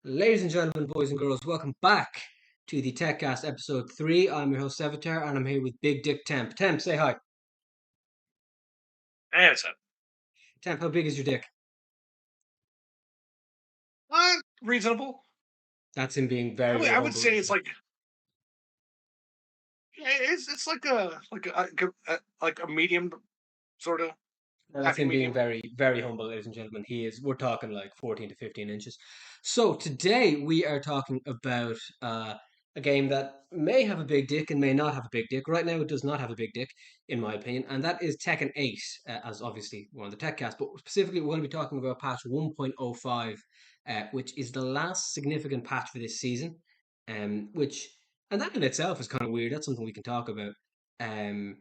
Ladies and gentlemen, boys and girls, welcome back to the Tekkast episode 3. I'm your host, Avatar, and I'm here with Big Dick Temp. Temp, say hi. Answer. Temp, how big is your dick? Reasonable. That's him being I very, would, very I would humble. say it's like it's like a medium sort of No, that's happy him being medium. very, very humble, ladies and gentlemen. We're talking like 14 to 15 inches. So today we are talking about a game that may have a big dick and may not have a big dick. Right now, it does not have a big dick, in my opinion, and that is Tekken 8, as obviously we're on the TechCast. But specifically, we're going to be talking about patch 1.05, which is the last significant patch for this season. Which, and that in itself is kind of weird. That's something we can talk about. Um,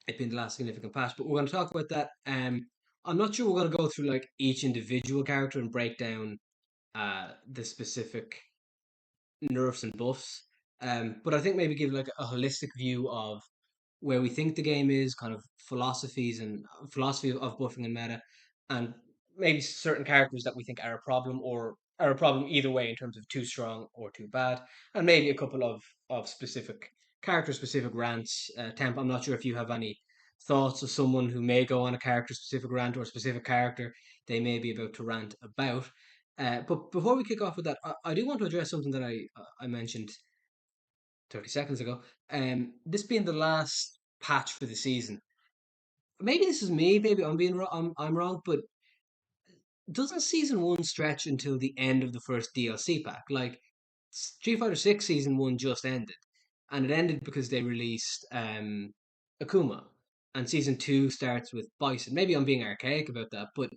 it being the last significant patch. But we're going to talk about that. I'm not sure we're going to go through like each individual character and break down the specific nerfs and buffs. But I think maybe give like a holistic view of where we think the game is, kind of philosophies and philosophy of buffing and meta, and maybe certain characters that we think are a problem or are a problem either way in terms of too strong or too bad, and maybe a couple of specific character specific rants. Temp, I'm not sure if you have any thoughts of someone who may go on a character specific rant or a specific character they may be about to rant about. But before we kick off with that, I do want to address something that I mentioned 30 seconds ago. This being the last patch for the season. Maybe this is me, maybe I'm wrong, but doesn't season one stretch until the end of the first DLC pack? Like Street Fighter 6 season one just ended. And it ended because they released Akuma. And season two starts with Bison. Maybe I'm being archaic about that, but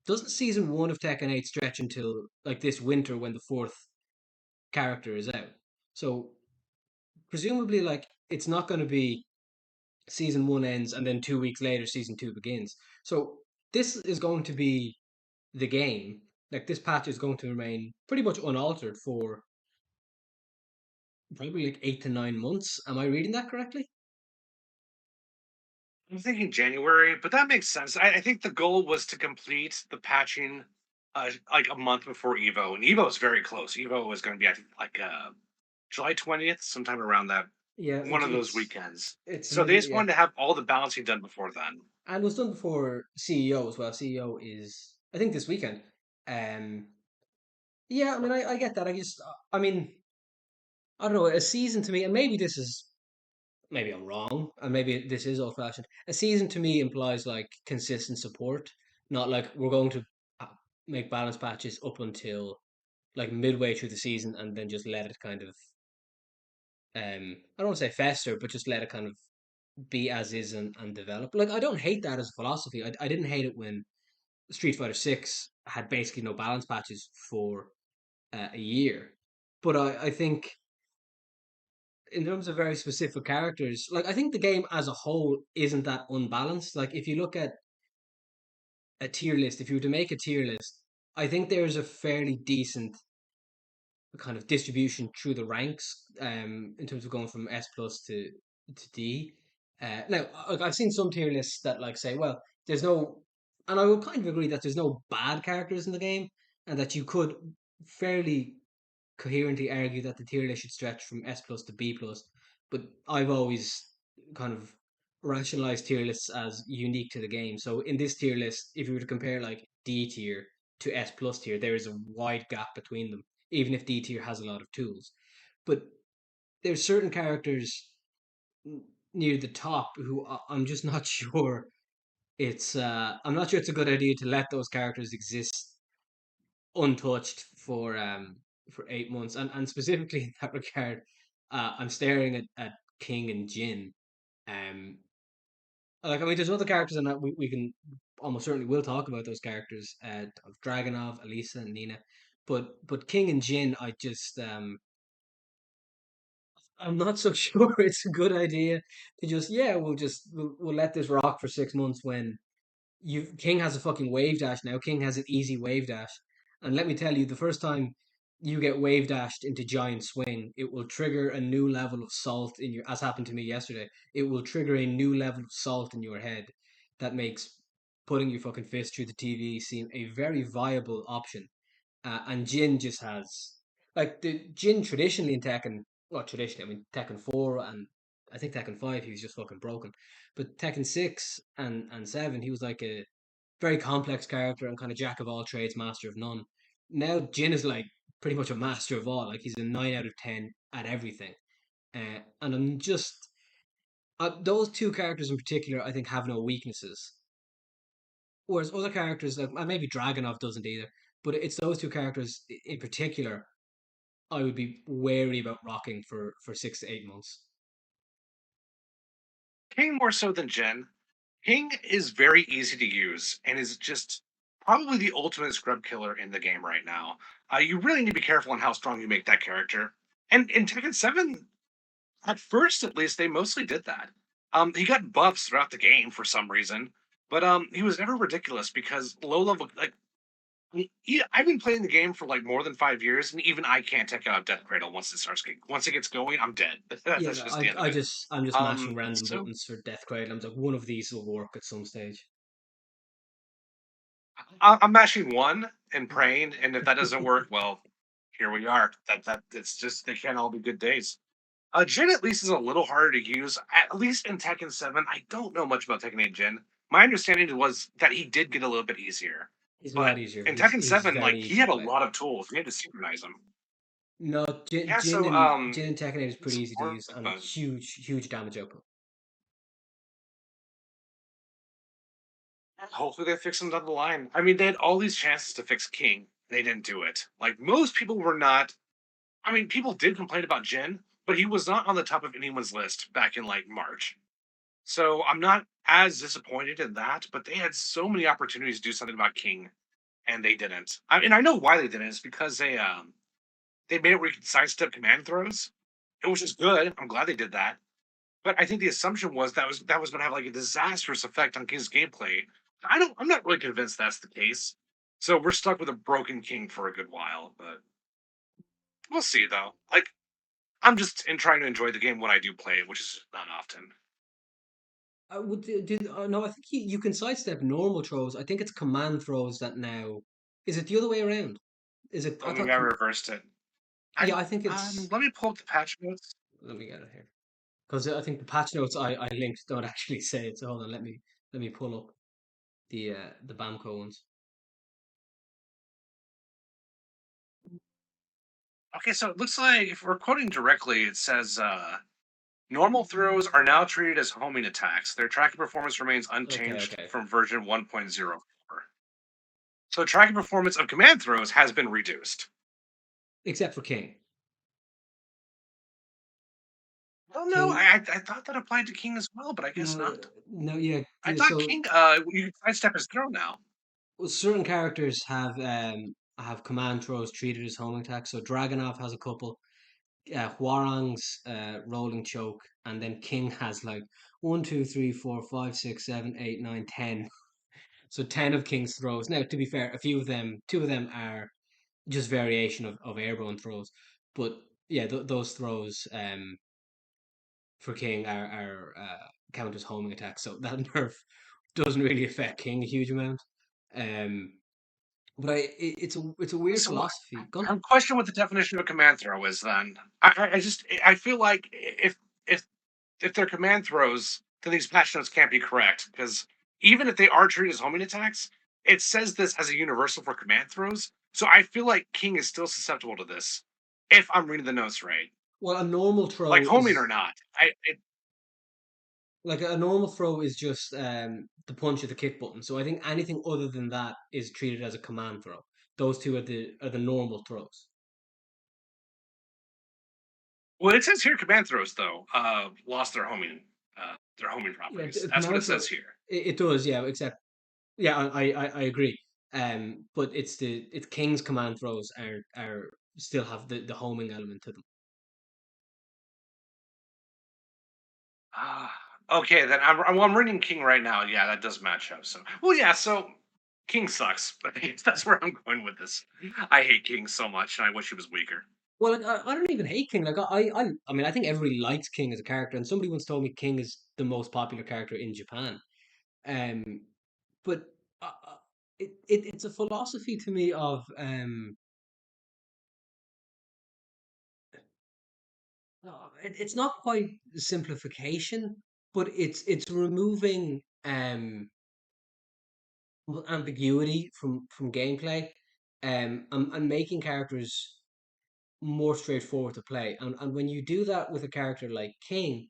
doesn't season one of Tekken 8 stretch until like this winter when the fourth character is out? So presumably like it's not going to be season one ends and then 2 weeks later season two begins. So this is going to be the game. Like this patch is going to remain pretty much unaltered for probably like 8 to 9 months. Am I reading that correctly? I'm thinking January, but that makes sense. I think the goal was to complete the patching like a month before Evo, and Evo is very close. Evo was going to be I think like July 20th, sometime around that Yeah, one of those weekends. it's So they middle, just yeah, wanted to have all the balancing done before then. and was done before CEO as well. CEO is I think this weekend. Um, yeah, I mean I get that. I mean I don't know a season to me, and maybe this is maybe I'm wrong, and maybe this is old fashioned. A season to me implies like consistent support, not like we're going to uh, make balance patches up until like midway through the season and then just let it kind of I don't want to say fester, but just let it kind of be as is and develop. Like I don't hate that as a philosophy. I didn't hate it when Street Fighter 6 had basically no balance patches for a year. But I think in terms of very specific characters, like I think the game as a whole isn't that unbalanced. Like if you look at a tier list, if you were to make a tier list, I think there's a fairly decent kind of distribution through the ranks in terms of going from S plus to D. Now, I've seen some tier lists that like say, well, there's no, and I would kind of agree that there's no bad characters in the game, and that you could fairly coherently argue that the tier list should stretch from S plus to B plus. But I've always kind of rationalized tier lists as unique to the game. So in this tier list, if you were to compare like D tier to S plus tier, there is a wide gap between them, even if D tier has a lot of tools. But there's certain characters near the top who I'm just not sure I'm not sure it's a good idea to let those characters exist untouched for 8 months, and specifically in that regard, I'm staring at King and Jin. Like I mean, there's other characters in that we can almost certainly will talk about those characters of Dragonov, Elisa, and Nina, but King and Jin, I'm not so sure it's a good idea to just yeah we'll let this rock for 6 months when you King has a fucking wave dash now. King has an easy wave dash, and let me tell you, the first time you get wave dashed into giant swing, it will trigger a new level of salt in your. As happened to me yesterday, it will trigger a new level of salt in your head that makes putting your fucking fist through the TV seem a very viable option. and Jin just has like the Jin traditionally in Tekken. Well, traditionally, I mean Tekken 4 and I think Tekken 5, he was just fucking broken. But Tekken 6 and 7, he was like a very complex character and kind of jack of all trades, master of none. Now Jin is like pretty much a master of all. Like he's a 9 out of 10 at everything. And I'm just those two characters in particular, I think, have no weaknesses. Whereas other characters, like maybe Dragonov doesn't either, but it's those two characters in particular I would be wary about rocking for 6 to 8 months. King more so than Jin. King is very easy to use and is just probably the ultimate scrub killer in the game right now. You really need to be careful on how strong you make that character. And in Tekken 7, at first at least, they mostly did that. He got buffs throughout the game for some reason, but he was never ridiculous because low level like I've been playing the game for like more than 5 years, and even I can't take out Death Cradle once it gets going. I'm dead. Yeah, That's just the end of it. I'm just mashing random So buttons for Death Cradle. I'm like one of these will work at some stage. I'm mashing one and praying, and if that doesn't work, well, here we are. That it's just they can't all be good days. Jin at least is a little harder to use. At least in Tekken 7, I don't know much about Tekken 8 Jin. My understanding was that he did get a little bit easier, He's a lot but easier. in Tekken He's 7, very like he easy to had a play. lot of tools. You had to synchronize them. No, Yeah, so Jin and Tekken 8 is pretty it's easy to hard, use and but huge damage output. hopefully they fix them down the line. I mean, they had all these chances to fix King. They didn't do it. Like most people were not. I mean, people did complain about Jin, but he was not on the top of anyone's list back in like March. So I'm not as disappointed in that, but they had so many opportunities to do something about King, and they didn't. And I know why they didn't. It's because they made it where you could sidestep command throws, which is good. I'm glad they did that. But I think the assumption was that was going to have like a disastrous effect on King's gameplay. I'm not really convinced that's the case. So we're stuck with a broken King for a good while, but we'll see though. Like I'm just in trying to enjoy the game when I do play it, which is not often. I would do no, I think you can sidestep normal throws. I think it's command throws that now. Is it the other way around? Is it? I think I reversed it. Yeah, I think it's. Let me pull up the patch notes. Let me get it here because I think the patch notes I linked don't actually say it. So hold on, let me pull up the Bamco ones. Okay, so it looks like if we're quoting directly, it says normal throws are now treated as homing attacks. Their tracking performance remains Okay, unchanged okay. from version 1.04. So tracking performance of command throws has been reduced. Except for King. Oh no, King, I thought that applied to King as well, but I guess no, not. no, yeah. I thought So King you can sidestep his throw now. well, certain characters have command throws treated as homing attacks. So Dragonov has a couple. Hwoarang's rolling choke, and then King has like 1, 2, 3, 4, 5, 6, 7, 8, 9, 10. So 10 of King's throws. Now, to be fair, a few of them, two of them are just variation of airborne throws, but yeah, those throws for King are count as homing attacks. So that nerf doesn't really affect King a huge amount. Um, but it's a weird So philosophy. Gone. I'm questioning what the definition of a command throw is. Then I just I feel like if if they're command throws, then these patch notes can't be correct because even if they are treated as homing attacks, it says this as a universal for command throws. So I feel like King is still susceptible to this, if I'm reading the notes right. Well, a normal Like throw homing or is not, like a normal throw is just the punch of the kick button. So I think anything other than that is treated as a command throw. Those two are the normal throws. well, it says here command throws though lost their homing Yeah, properties. That's what it command throw. says here. It does, yeah. Except, yeah, I agree. But it's King's command throws are still have the homing element to them. Ah, okay, then I'm reading King right now. Yeah, that does match up. So, well, yeah. So, King sucks, but that's where I'm going with this. I hate King so much, and I wish he was weaker. Well, like, I don't even hate King. Like I mean, I think everybody likes King as a character, and somebody once told me King is the most popular character in Japan. Um, but it's a philosophy to me of It's not quite simplification, but it's removing ambiguity from gameplay, and making characters more straightforward to play. And when you do that with a character like King,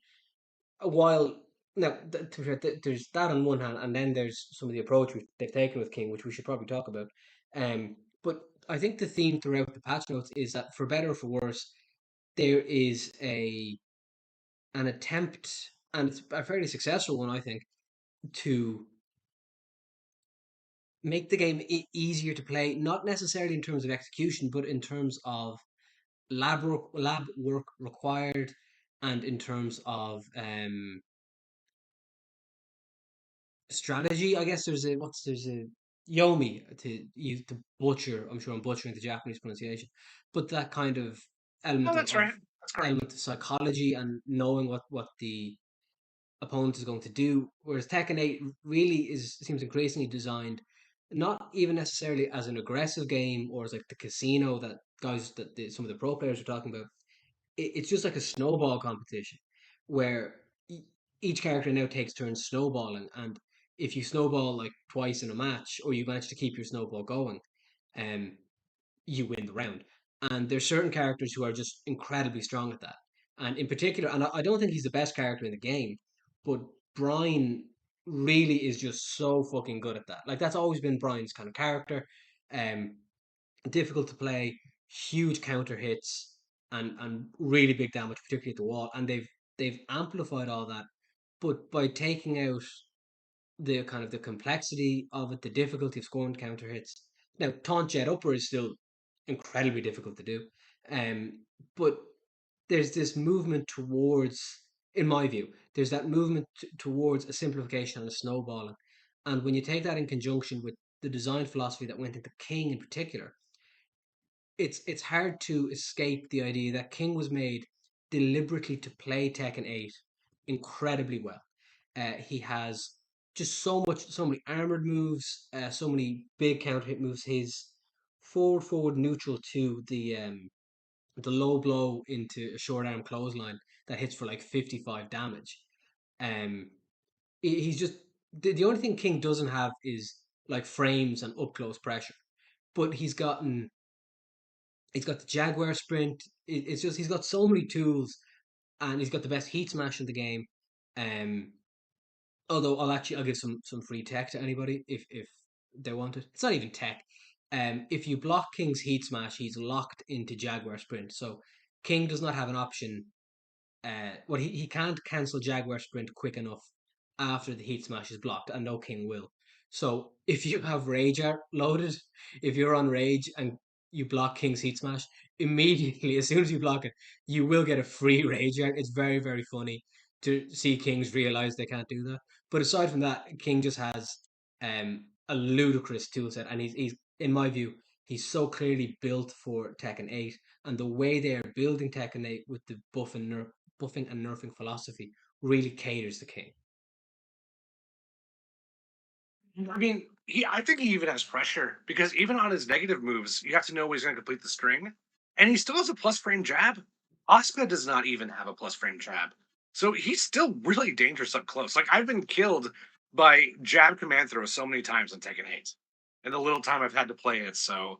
while now to be fair, there's that on one hand, and then there's some of the approach they've taken with King, which we should probably talk about. But I think the theme throughout the patch notes is that for better or for worse, there is a an attempt, and it's a fairly successful one, I think, to make the game easier to play, not necessarily in terms of execution, but in terms of lab work required, and in terms of strategy. I guess there's a Yomi to use to butcher. I'm sure I'm butchering the Japanese pronunciation, but that kind of Oh, element that's right. That's correct. element of psychology and knowing what the opponent is going to do. Whereas Tekken 8 really is seems increasingly designed not even necessarily as an aggressive game or as like the casino that some of the pro players are talking about. It's just like a snowball competition where each character now takes turns snowballing, and if you snowball like twice in a match, or you manage to keep your snowball going, um, you win the round. And there's certain characters who are just incredibly strong at that. And in particular, and I don't think he's the best character in the game, but Brian really is just so fucking good at that. Like that's always been Brian's kind of character. Um, Difficult to play, huge counter hits, and really big damage, particularly at the wall. And they've amplified all that, but by taking out the kind of the complexity of it, the difficulty of scoring counter hits. Now, taunt jet upper is still incredibly difficult to do, but there's this movement towards, in my view, there's that movement towards a simplification and a snowballing. And when you take that in conjunction with the design philosophy that went into King in particular, it's hard to escape the idea that King was made deliberately to play Tekken 8 incredibly well. He has just so many armored moves, so many big counter hit moves. His forward neutral to the low blow into a short arm clothesline that hits for like 55 damage. Um, he's just the only thing King doesn't have is like frames and up close pressure, but he's got the Jaguar sprint. It's just he's got so many tools, and he's got the best heat smash in the game. Um, Although I'll give some free tech to anybody if they want it. It's not even tech. If you block King's heat smash, he's locked into Jaguar sprint. So King does not have an option. Well, he can't cancel Jaguar sprint quick enough after the heat smash is blocked, and no king will. So if you have rage art loaded, if you're on rage and you block King's heat smash, immediately as soon as you block it, you will get a free rage art. It's very funny to see Kings realize they can't do that. But aside from that, King just has a ludicrous tool set, and he's in my view he's so clearly built for Tekken 8, and the way they are building Tekken 8 with the buffing and nerfing philosophy really caters to King. I mean, I think he even has pressure because even on his negative moves, you have to know he's going to complete the string, and he still has a plus frame jab. Asuka does not even have a plus frame jab, so he's still really dangerous up close. Like I've been killed by jab command throw so many times on Tekken 8, in the little time I've had to play it. So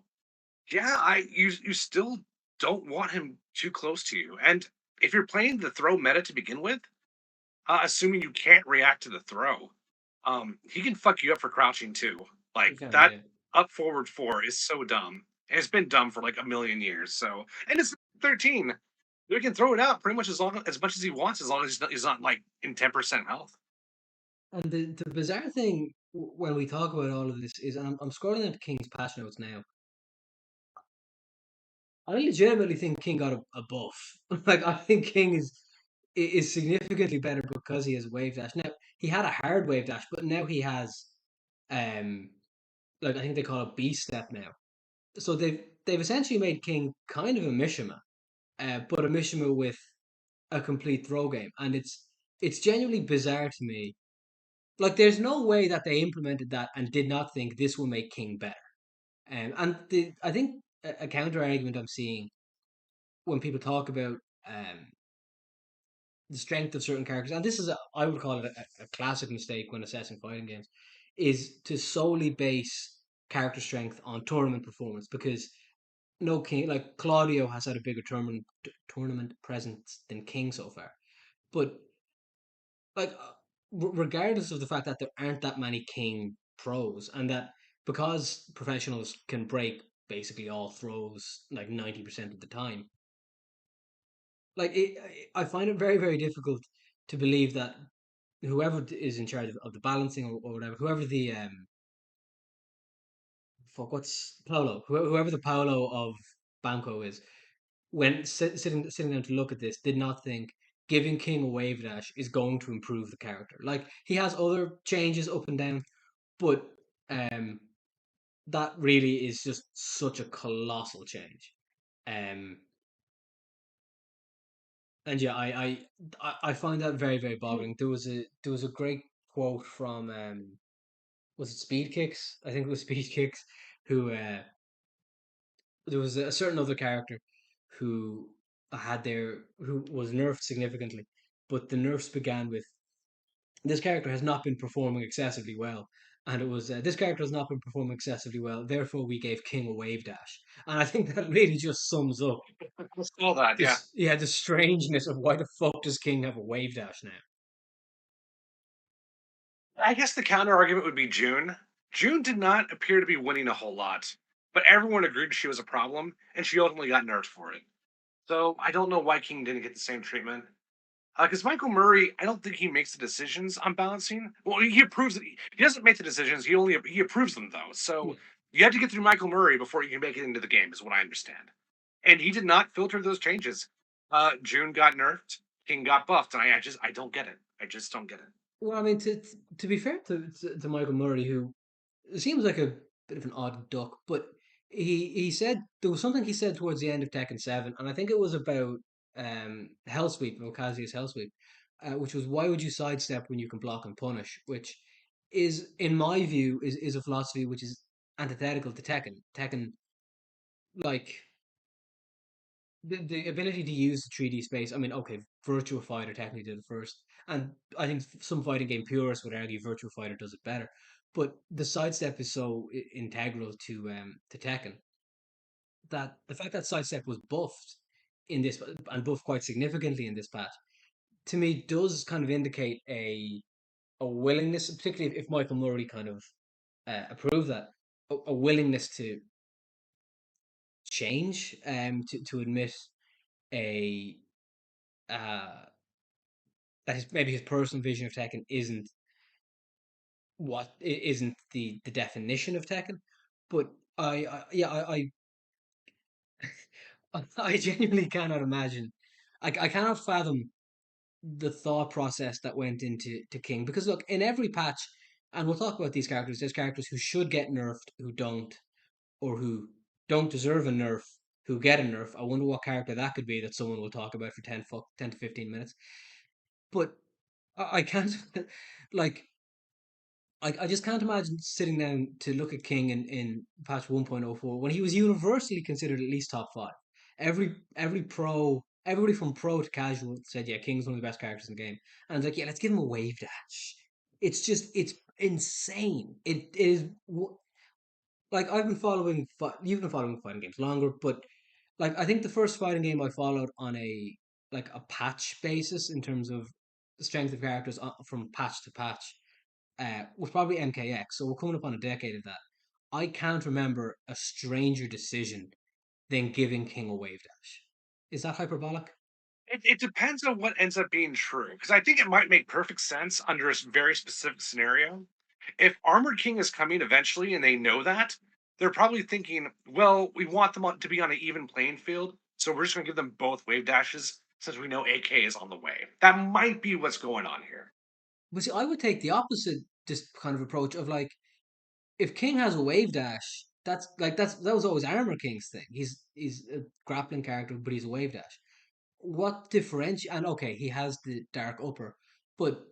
yeah, you still don't want him too close to you, and if you're playing the throw meta to begin with, assuming you can't react to the throw. He can fuck you up for crouching too. You Like can, that yeah. up forward four is so dumb. And it's been dumb for like a million years. So, and it's 13. He can throw it out pretty much as much as he wants, as long as he's not like in 10% health. And the bizarre thing when we talk about all of this is, and I'm scrolling into King's patch notes now. I legitimately think King got a buff. Like I think King is significantly better because he has wave dash. Now he had a hard wave dash, but now he has um like I think they call it beast step now. So they've essentially made King kind of a Mishima, but a Mishima with a complete throw game, and it's genuinely bizarre to me. Like there's no way that they implemented that and did not think this will make King better. And I think a counter argument I'm seeing when people talk about um the strength of certain characters, and this is I would call it a classic mistake when assessing fighting games, is to solely base character strength on tournament performance because no King like Claudio has had a bigger tournament presence than King so far, but like regardless of the fact that there aren't that many King pros and that because professionals can break basically all throws like 90% of the time, like I find it very very difficult to believe that whoever is in charge of the balancing or whatever, whoever the fuck what's Paolo, whoever the Paolo of Banco is, when sitting down to look at this, did not think giving King a wave dash is going to improve the character. Like he has other changes up and down, but um, that really is just such a colossal change. Um, and yeah, I find that very very boggling. There was a great quote from was it Speed Kicks? I think it was Speed Kicks who there was a certain other character who who was nerfed significantly, but the nerfs began with this character has not been performing excessively well, and it was this character has not been performing excessively well. Therefore, we gave King a wave dash, and I think that really just sums up All that, yeah. the strangeness of why the fuck does King have a wave dash now? I guess the counter argument would be June. June did not appear to be winning a whole lot, but everyone agreed she was a problem, and she ultimately got nerfed for it. So I don't know why King didn't get the same treatment. Because Michael Murray, I don't think he makes the decisions on balancing. Well, he approves it. He doesn't make the decisions. He approves them though. So Yeah. you have to get through Michael Murray before you can make it into the game, is what I understand. And he did not filter those changes. June got nerfed. King got buffed, and I don't get it. I just don't get it. Well, I mean, to be fair to Michael Murray, who seems like a bit of an odd duck, but he said there was something he said towards the end of Tekken 7, and I think it was about Hell Sweep, Okazia's Hell Sweep, which was why would you sidestep when you can block and punish, which is, in my view, is a philosophy which is antithetical to Tekken. Tekken, like the ability to use the 3D space. I mean, okay, Virtua Fighter technically did it first, and I think some fighting game purists would argue Virtua Fighter does it better. But the sidestep is so integral to Tekken that the fact that sidestep was buffed in this and buffed quite significantly in this patch to me does kind of indicate a willingness, particularly if Michael Murray kind of approved that a willingness to change, to admit a uh, that maybe his personal vision of Tekken isn't the definition of Tekken, but yeah I genuinely cannot imagine. I cannot fathom the thought process that went into to King because look in every patch, and we'll talk about these characters. There's characters who should get nerfed who don't, or who don't deserve a nerf who get a nerf. I wonder what character that could be that someone will talk about for 10 to 15 minutes. But I can't like I just can't imagine sitting down to look at King in patch 1.04 when he was universally considered at least top five. Every pro, everybody from pro to casual said, yeah, King's one of the best characters in the game. And it's like, yeah, let's give him a wave dash. It's insane. It is like you've been following fighting games longer, but like I think the first fighting game I followed on a patch basis in terms of the strength of characters from patch to patch was probably MKX. So we're coming up on a decade of that. I can't remember a stranger decision than giving King a wave dash. Is that hyperbolic? It depends on what ends up being true, because I think it might make perfect sense under a very specific scenario. If Armored King is coming eventually and they know that, they're probably thinking, well, we want them to be on an even playing field, so we're just going to give them both wave dashes since we know AK is on the way. That might be what's going on here. But see, I would take the opposite just kind of approach of like if King has a wave dash, that was always Armor King's thing. He's a grappling character, but he's a wave dash. What differentiate? And okay, he has the dark upper, but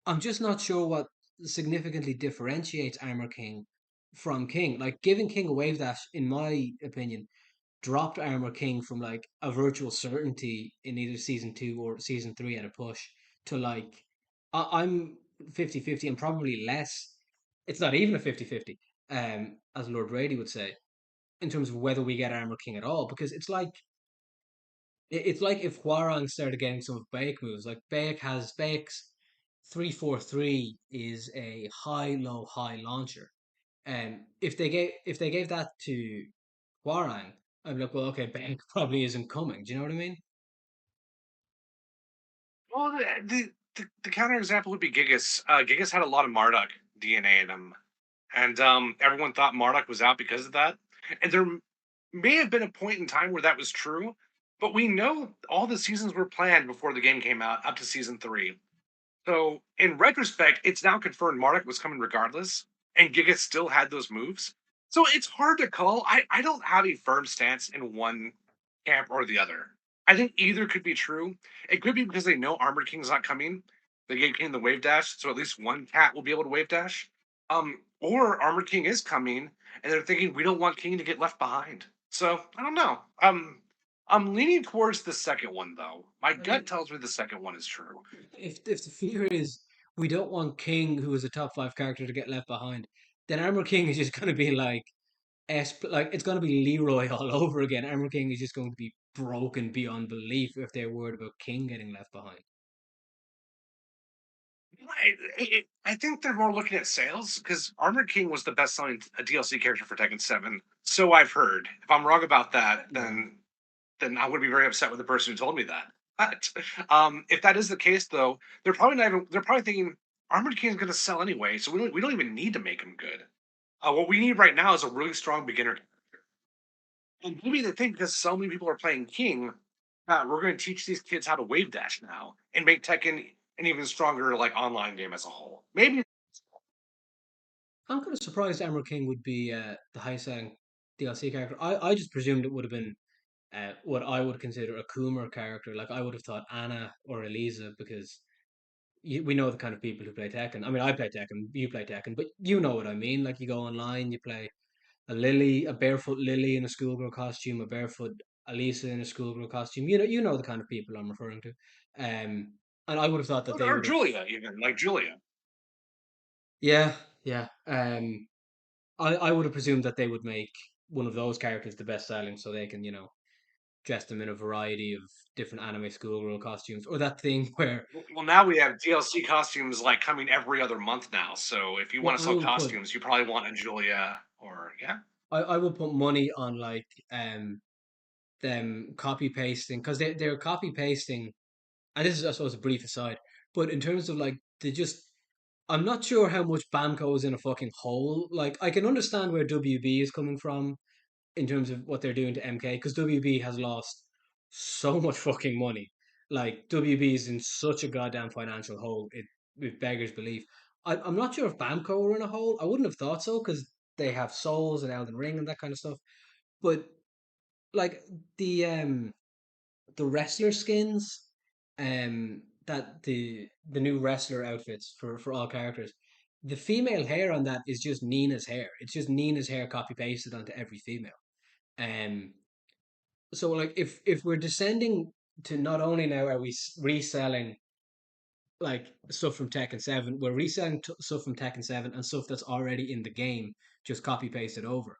I'm just not sure what significantly differentiates Armor King from King. Like giving King a wave dash, in my opinion, dropped Armor King from like a virtual certainty in either season two or season three at a push to like I'm 50-50 and probably less. It's not even a 50-50, as Lord Brady would say, in terms of whether we get Armor King at all, because it's like if Hwoarang started getting some of Baek moves. Like Baek's 3-4-3 is a high low high launcher. If they gave that to Hwoarang, I'm like, well, okay, Baek probably isn't coming. Do you know what I mean? Well, the counter example would be Gigas. Gigas had a lot of Marduk DNA in him, and everyone thought Marduk was out because of that. And there may have been a point in time where that was true, but we know all the seasons were planned before the game came out, up to season three. So in retrospect, it's now confirmed Marduk was coming regardless, and Giga still had those moves. So it's hard to call. I don't have a firm stance in one camp or the other. I think either could be true. It could be because they know Armored King's not coming. They gave King the wave dash, so at least one cat will be able to wave dash. Or Armored King is coming, and they're thinking we don't want King to get left behind. So I don't know. I'm leaning towards the second one though. My I gut mean, tells me the second one is true. if the fear is we don't want King, who is a top five character, to get left behind, then Armor King is just going to be like like it's going to be Leroy all over again. Armor King is just going to be broken beyond belief if they're worried about King getting left behind. I think they're more looking at sales because Armored King was the best selling DLC character for Tekken 7. So I've heard. If I'm wrong about that, Yeah. then I would be very upset with the person who told me that. But if that is the case, though, they're probably not even. They're probably thinking Armored King is going to sell anyway, so we don't even need to make him good. What we need right now is a really strong beginner. And maybe they think because so many people are playing King, we're going to teach these kids how to wave dash now and make Tekken an even stronger like online game as a whole. Maybe. I'm kind of surprised Emerald King would be the highest selling DLC character. I just presumed it would have been what I would consider a Coomer character. Like I would have thought Anna or Elisa because we know the kind of people who play Tekken. I mean, I play Tekken, you play Tekken, but you know what I mean. Like you go online, you play a barefoot Lily in a schoolgirl costume, a barefoot Elisa in a schoolgirl costume. You know the kind of people I'm referring to. And I would have thought that they Or would have. Julia, even like Julia. Yeah, yeah. I would have presumed that they would make one of those characters the best selling so they can, dress them in a variety of different anime schoolgirl costumes. Or that thing where, Well, now we have DLC costumes like coming every other month now. So if you well, want to sell costumes, you probably want a Julia or yeah. I will put money on like them copy pasting because they're copy pasting, and this is I suppose a brief aside, but in terms of like they just I'm not sure how much Bamco is in a fucking hole. Like I can understand where WB is coming from in terms of what they're doing to MK because WB has lost so much fucking money. Like WB is in such a goddamn financial hole. It beggars belief. I'm not sure if Bamco are in a hole. I wouldn't have thought so because they have Souls and Elden Ring and that kind of stuff. But like the um the wrestler skins, that the new wrestler outfits for all characters. The female hair on that is just Nina's hair. It's just Nina's hair copy pasted onto every female. Um, so like if we're descending to not only now are we reselling like stuff from Tekken 7, we're reselling stuff from Tekken 7 and stuff that's already in the game, just copy pasted over.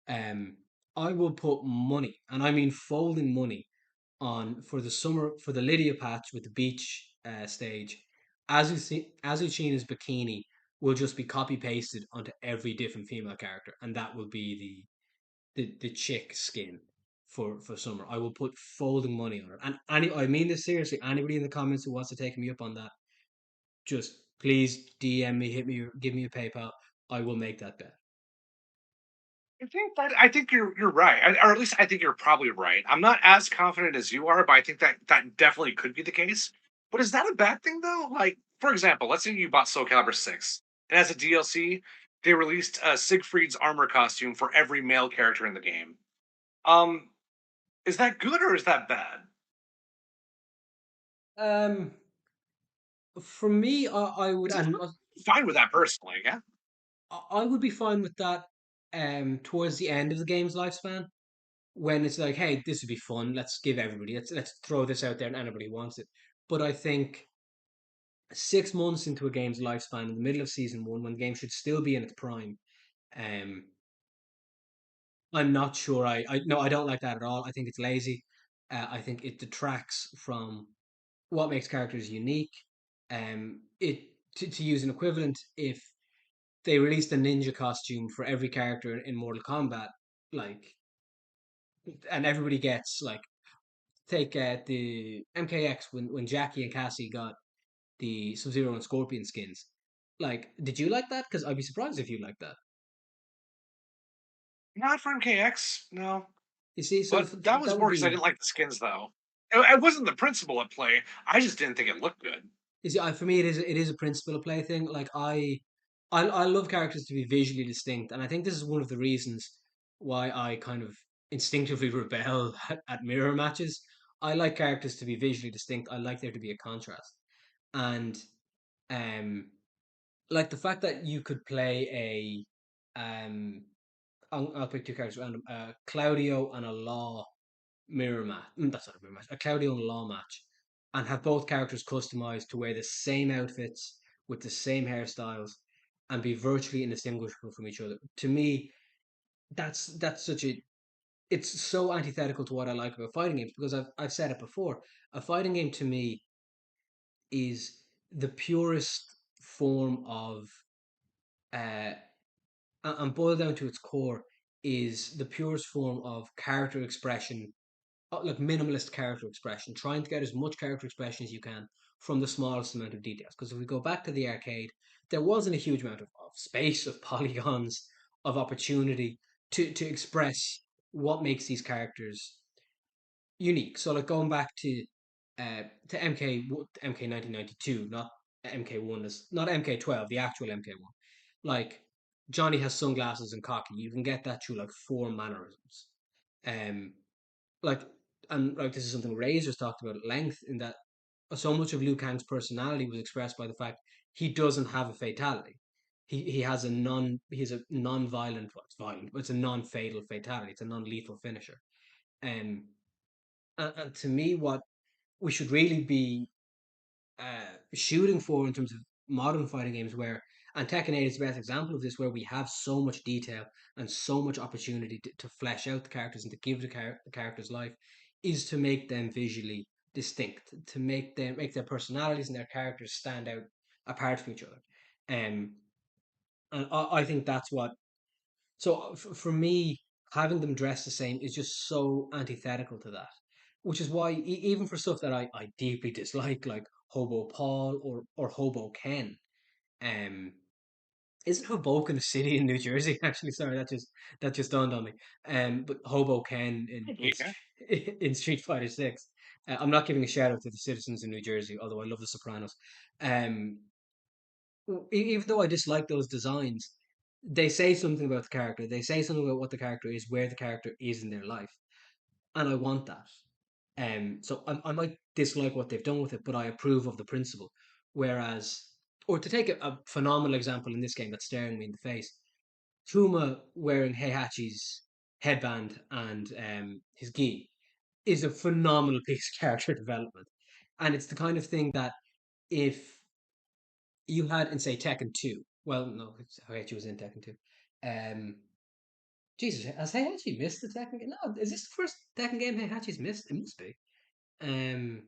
Um, I will put money, and I mean folding money, on for the summer for the Lydia patch with the beach stage. Azucena's bikini will just be copy pasted onto every different female character, and that will be the chick skin for summer. I will put folding money on it. And I mean this seriously. Anybody in the comments who wants to take me up on that, just please DM me, hit me, give me a PayPal. I will make that bet. I think you're right, or at least I think you're probably right. I'm not as confident as you are, but I think that definitely could be the case. But is that a bad thing though? Like, for example, let's say you bought Soul Calibur 6, and as a DLC, they released Siegfried's armor costume for every male character in the game. Um, is that good or is that bad? Um, for me, I would, 'Cause and I'm fine with that personally. Yeah. I would be fine with that. Towards the end of the game's lifespan. when it's like, hey, this would be fun. Let's give everybody. Let's throw this out there, and anybody wants it. But I think 6 months into a game's lifespan, in the middle of season one, when the game should still be in its prime, um, I'm not sure. I no, I don't like that at all. I think it's lazy. I think it detracts from what makes characters unique. It to use an equivalent, if they released a ninja costume for every character in Mortal Kombat, like, and everybody gets like, take the MKX when Jackie and Cassie got the Sub Zero and Scorpion skins. Like, did you like that? Because I'd be surprised if you like that. Not for MKX, no. You see, so But that was that would more because I be. didn't like the skins, though. It wasn't the principle at play. I just didn't think it looked good. You see, for me, it is a principle of play thing. Like I love characters to be visually distinct, and I think this is one of the reasons why I kind of instinctively rebel at mirror matches. I like characters to be visually distinct. I like there to be a contrast, and um, like the fact that you could play I'll pick two characters random, Claudio and a Law mirror match. That's not a mirror match. A Claudio and a Law match, and have both characters customized to wear the same outfits with the same hairstyles and be virtually indistinguishable from each other. To me, that's such a it's so antithetical to what I like about fighting games, because I've said it before. A fighting game to me is the purest form of uh and boiled down to its core is the purest form of character expression, like minimalist character expression, trying to get as much character expression as you can from the smallest amount of details. Because if we go back to the arcade, there wasn't a huge amount of space, of polygons, of opportunity to express what makes these characters unique. So like going back to MK 1992, not MK1, is not MK12, the actual MK1. Like, Johnny has sunglasses and cocky. You can get that through like four mannerisms. Um, like, and like, this is something Razor's talked about at length, in that so much of Liu Kang's personality was expressed by the fact he doesn't have a fatality. He's a non-violent, well, it's violent, but it's a non-fatal fatality. It's a non-lethal finisher. Um, and to me, what we should really be shooting for in terms of modern fighting games, where, and Tekken 8 is the best example of this, where we have so much detail and so much opportunity to flesh out the characters and to give the characters life, is to make them visually distinct, to make their personalities and their characters stand out apart from each other. Um, and I think that's what. So for me, having them dressed the same is just so antithetical to that, which is why even for stuff that I deeply dislike, like Hobo Paul or Hobo Ken, um, isn't Hoboken a city in New Jersey? Actually, sorry, that just dawned on me. But Hobo Ken Yeah. in Street Fighter Six. I'm not giving a shout out to the citizens in New Jersey, although I love The Sopranos. Um, even though I dislike those designs, they say something about the character. They say something about what the character is, where the character is in their life, and I want that. So I might dislike what they've done with it, but I approve of the principle. Whereas, or to take a phenomenal example in this game that's staring me in the face, Kuma wearing Heihachi's headband and his gi is a phenomenal piece of character development, and it's the kind of thing that, if you had in, say, Tekken 2. Well, no, Heihachi was in Tekken 2. Um, Jesus, has Heihachi missed the Tekken game? No, is this the first Tekken game Heihachi's missed? It must be. Um,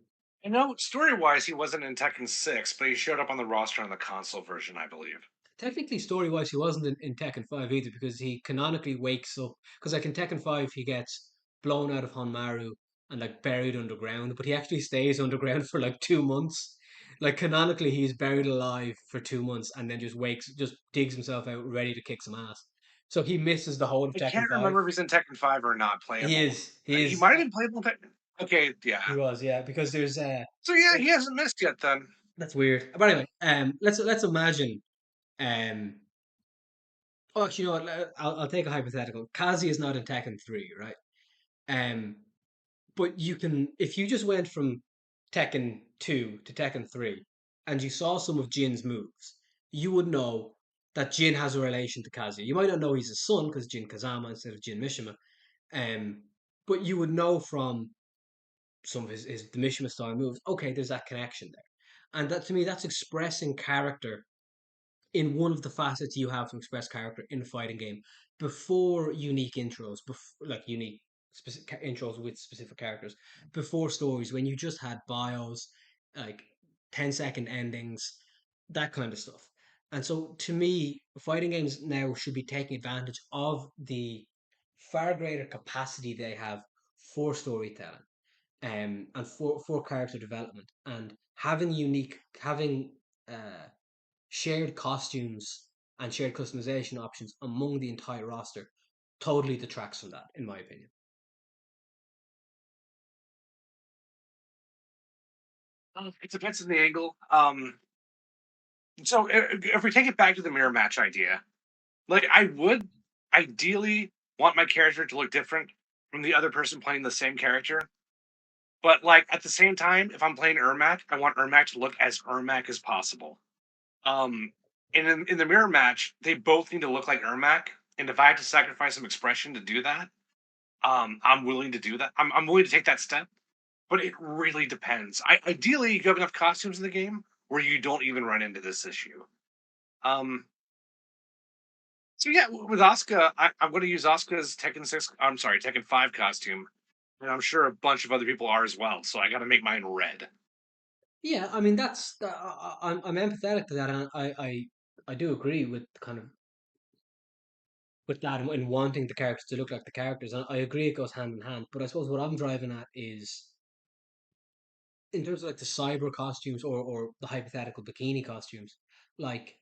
Story wise, he wasn't in Tekken 6, but he showed up on the roster on the console version, I believe. Technically, story wise, he wasn't in Tekken 5 either, because he canonically wakes up. Because, like, in Tekken 5, he gets blown out of Honmaru and like buried underground, but he actually stays underground for like 2 months. Like, canonically, he's buried alive for 2 months and then just digs himself out, ready to kick some ass. So he misses the whole of I Tekken can't 5. remember if he's in Tekken 5 or not He playable. is. He He is. might have been playable in Tekken. Okay, yeah. He was. Yeah, because there's So yeah, he hasn't missed yet then. that's weird. But anyway, let's imagine. Um, oh, actually, you know what? I'll take a hypothetical. Kazi is not in Tekken 3, right? Um, but you can, if you just went from Tekken 2 to Tekken 3 and you saw some of Jin's moves, you would know that Jin has a relation to Kazuya. You might not know he's his son because Jin Kazama instead of Jin Mishima. Um, but you would know from some of his the Mishima style moves, okay, there's that connection there. And that to me, that's expressing character in one of the facets you have to express character in a fighting game before unique intros, like unique specific intros with specific characters, before stories, when you just had bios, like 10-second endings, that kind of stuff. And so to me, fighting games now should be taking advantage of the far greater capacity they have for storytelling, and for character development, and having uh, shared costumes and shared customization options among the entire roster totally detracts from that, in my opinion. It depends on the angle. So if we take it back to the mirror match idea, like I would ideally want my character to look different from the other person playing the same character. But like at the same time, if I'm playing Ermac, I want Ermac to look as Ermac as possible. Um, and in the mirror match, they both need to look like Ermac. And if I have to sacrifice some expression to do that, I'm willing to do that. I'm willing to take that step. But it really depends. Ideally, you have enough costumes in the game where you don't even run into this issue. Um, so yeah, with Asuka, I'm going to use Asuka's Tekken 6. I'm sorry, Tekken 5 costume, and I'm sure a bunch of other people are as well. So I got to make mine red. Yeah, I mean I'm empathetic to that, and I do agree with kind of with that in wanting the characters to look like the characters, and I agree it goes hand in hand. But I suppose what I'm driving at is in terms of like the cyber costumes, or the hypothetical bikini costumes, like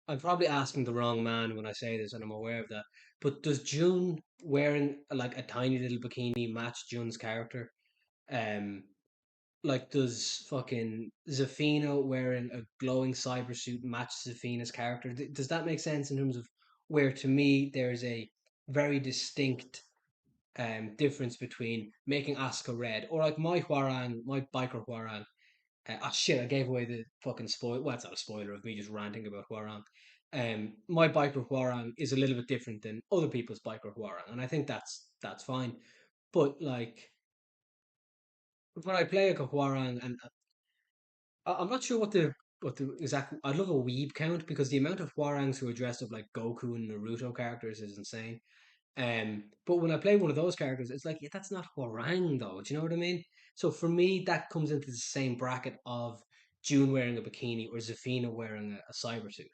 I'm probably asking the wrong man when I say this, and I'm aware of that. But does June wearing like a tiny little bikini match Jun's character? Um, like does fucking Zafina wearing a glowing cyber suit match Zafina's character? Does that make sense in terms of where to me there's a very distinct difference between making Asuka red, or like my Hwoarang, my biker Hwoarang. Shit, I gave away the fucking spoil. Well, it's not a spoiler of me just ranting about Hwoarang. My biker Hwoarang is a little bit different than other people's biker Hwoarang, and I think that's fine. But like when I play like a Hwoarang, and I'm not sure what the exact. I'd love a weeb count because the amount of Hwoarangs who are dressed up like Goku and Naruto characters is insane. But when I play one of those characters, it's like, yeah, that's not Hwoarang though. Do you know what I mean? So for me, that comes into the same bracket of June wearing a bikini or Zafina wearing a cyber suit.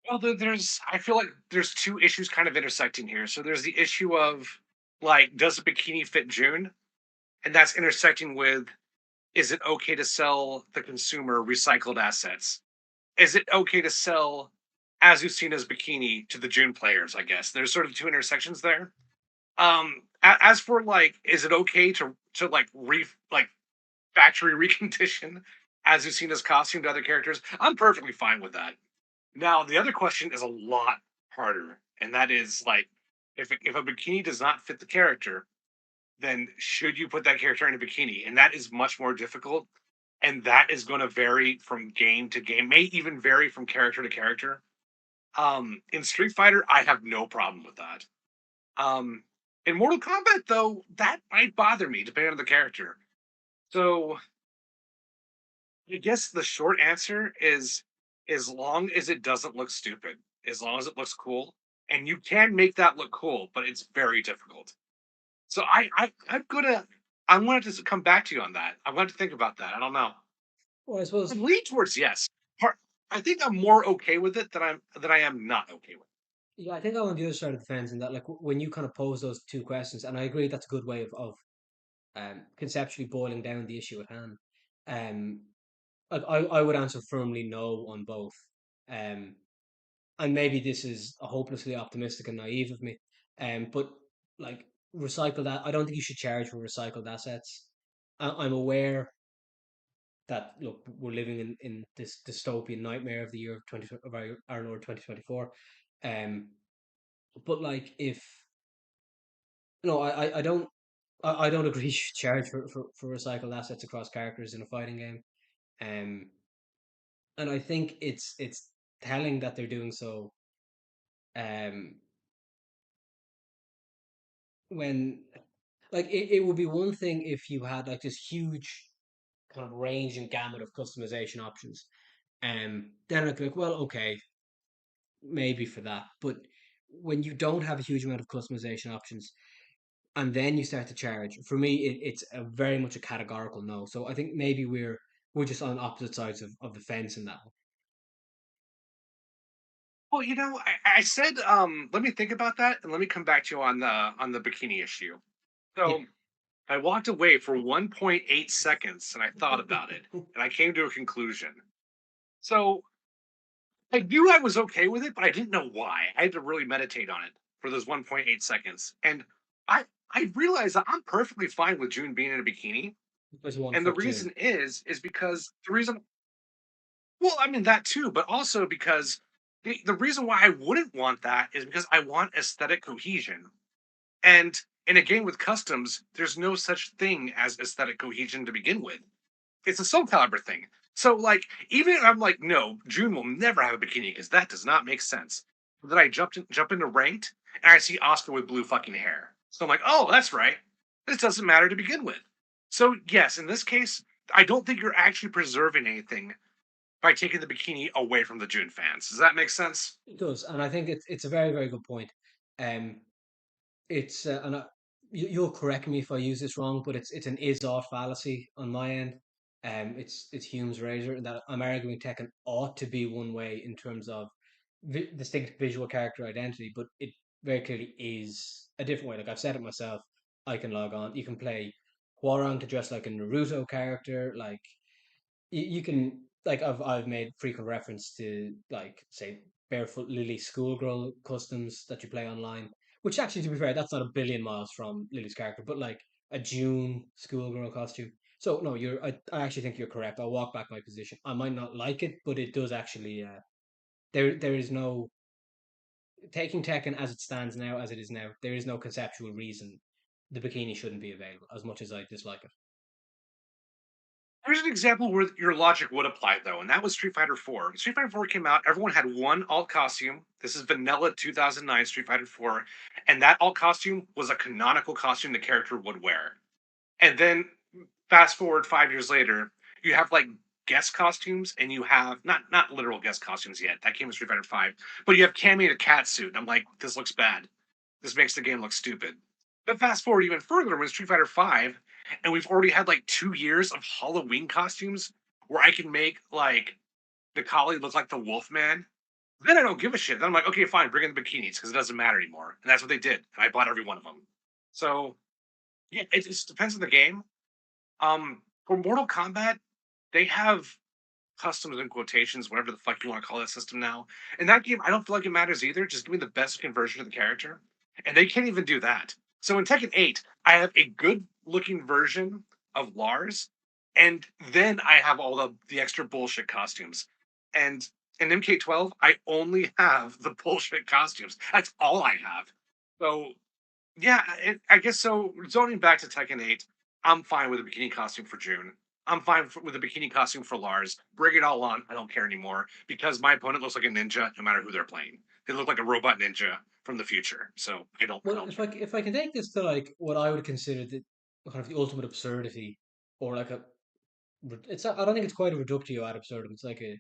Well, there's I feel like there's two issues kind of intersecting here. So there's the issue of like, does a bikini fit June? And that's intersecting with, is it okay to sell the consumer recycled assets? Is it okay to sell Azucena's bikini to the June players? I guess there's sort of two intersections there. As for like, is it okay to like factory recondition Azucena's costume to other characters? I'm perfectly fine with that. Now, the other question is a lot harder, and that is like, if a bikini does not fit the character, then should you put that character in a bikini? And that is much more difficult, and that is going to vary from game to game, may even vary from character to character. In Street Fighter, I have no problem with that. Um, in Mortal Kombat, though, that might bother me depending on the character. So I guess the short answer is, as long as it doesn't look stupid, as long as it looks cool, and you can make that look cool, but it's very difficult. So I'm gonna just come back to you on that. I'm going to think about that. I don't know. Well, I I suppose, lean towards yes. I think I'm more okay with it than I am not okay with. yeah, I think I'm on the other side of the fence in that, like, when you kind of pose those two questions, and I agree that's a good way of conceptually boiling down the issue at hand. Um, I would answer firmly no on both. Um, and maybe this is a hopelessly optimistic and naive of me. But like recycled that, I don't think you should charge for recycled assets. I'm aware that look, we're living in this dystopian nightmare of the year of 20 of our Lord 2024. Um, but like if no, I don't agree you should charge for recycled assets across characters in a fighting game. Um, and I think it's telling that they're doing so. Um, when like it would be one thing if you had like this huge kind of range and gamut of customization options. Then I'd be like, well, okay, maybe for that. But when you don't have a huge amount of customization options and then you start to charge, for me, it's a very much a categorical no. So I think maybe we're just on opposite sides of the fence in that one. Well, I said, let me think about that, and let me come back to you on the bikini issue. Yeah. So I walked away for 1.8 seconds, and I thought about it, and I came to a conclusion. So I knew I was okay with it, but I didn't know why. I had to really meditate on it for those 1.8 seconds, and I I realized that I'm perfectly fine with June being in a bikini, Because one and the fuck June. reason is because the reason. Well, I mean that too, but also because the reason why I wouldn't want that is because I want aesthetic cohesion. And in a game with customs, there's no such thing as aesthetic cohesion to begin with. It's a Soul Calibur thing. So, like, even if I'm like, no, June will never have a bikini because that does not make sense. But then I jump into ranked and I see Oscar with blue fucking hair. So I'm like, oh, that's right. This doesn't matter to begin with. So yes, in this case, I don't think you're actually preserving anything by taking the bikini away from the June fans. Does that make sense? It does, and I think it's a very very good point. Um, it's and you'll correct me if I use this wrong, but it's an is off fallacy on my end. It's Hume's razor that I'm arguing Tekken ought to be one way in terms of distinct visual character identity, but it very clearly is a different way. Like I've said it myself, I can log on. You can play Hwoarang to dress like a Naruto character. Like you can like I've made frequent reference to like say barefoot Lily schoolgirl customs that you play online, which actually to be fair, that's not a billion miles from Lily's character, but like a June schoolgirl costume. So no, I actually think you're correct. I'll walk back my position. I might not like it, but it does actually there is no taking Tekken as it stands now, as it is now, there is no conceptual reason the bikini shouldn't be available, as much as I dislike it. Here's an example where your logic would apply, though, and that was Street Fighter 4. Street Fighter 4 came out, everyone had one alt costume. This is vanilla 2009 Street Fighter 4, and that alt costume was a canonical costume the character would wear. And then fast forward 5 years later, you have like guest costumes, and you have not literal guest costumes yet. That came in Street Fighter 5, but you have Cammy in a cat suit. And I'm like, this looks bad. This makes the game look stupid. But fast forward even further when Street Fighter 5, and we've already had like 2 years of Halloween costumes where I can make like the collie look like the Wolfman. Then I don't give a shit. Then I'm like, okay, fine, bring in the bikinis because it doesn't matter anymore. And that's what they did. And I bought every one of them. So yeah, it just depends on the game. For Mortal Kombat, they have customs and quotations, whatever the fuck you want to call that system now. In that game, I don't feel like it matters either. Just give me the best conversion of the character. And they can't even do that. So in Tekken 8, I have a good looking version of Lars, and then I have all the extra bullshit costumes. And in MK12, I only have the bullshit costumes. That's all I have. So yeah, I guess so. Zoning back to Tekken 8, I'm fine with a bikini costume for June. I'm fine with a bikini costume for Lars. Bring it all on. I don't care anymore because my opponent looks like a ninja no matter who they're playing. They look like a robot ninja from the future. So I Well, don't care. if I can take this to like what I would consider the kind of the ultimate absurdity, or like a it's I don't think it's quite a reductio ad absurdum. It's like a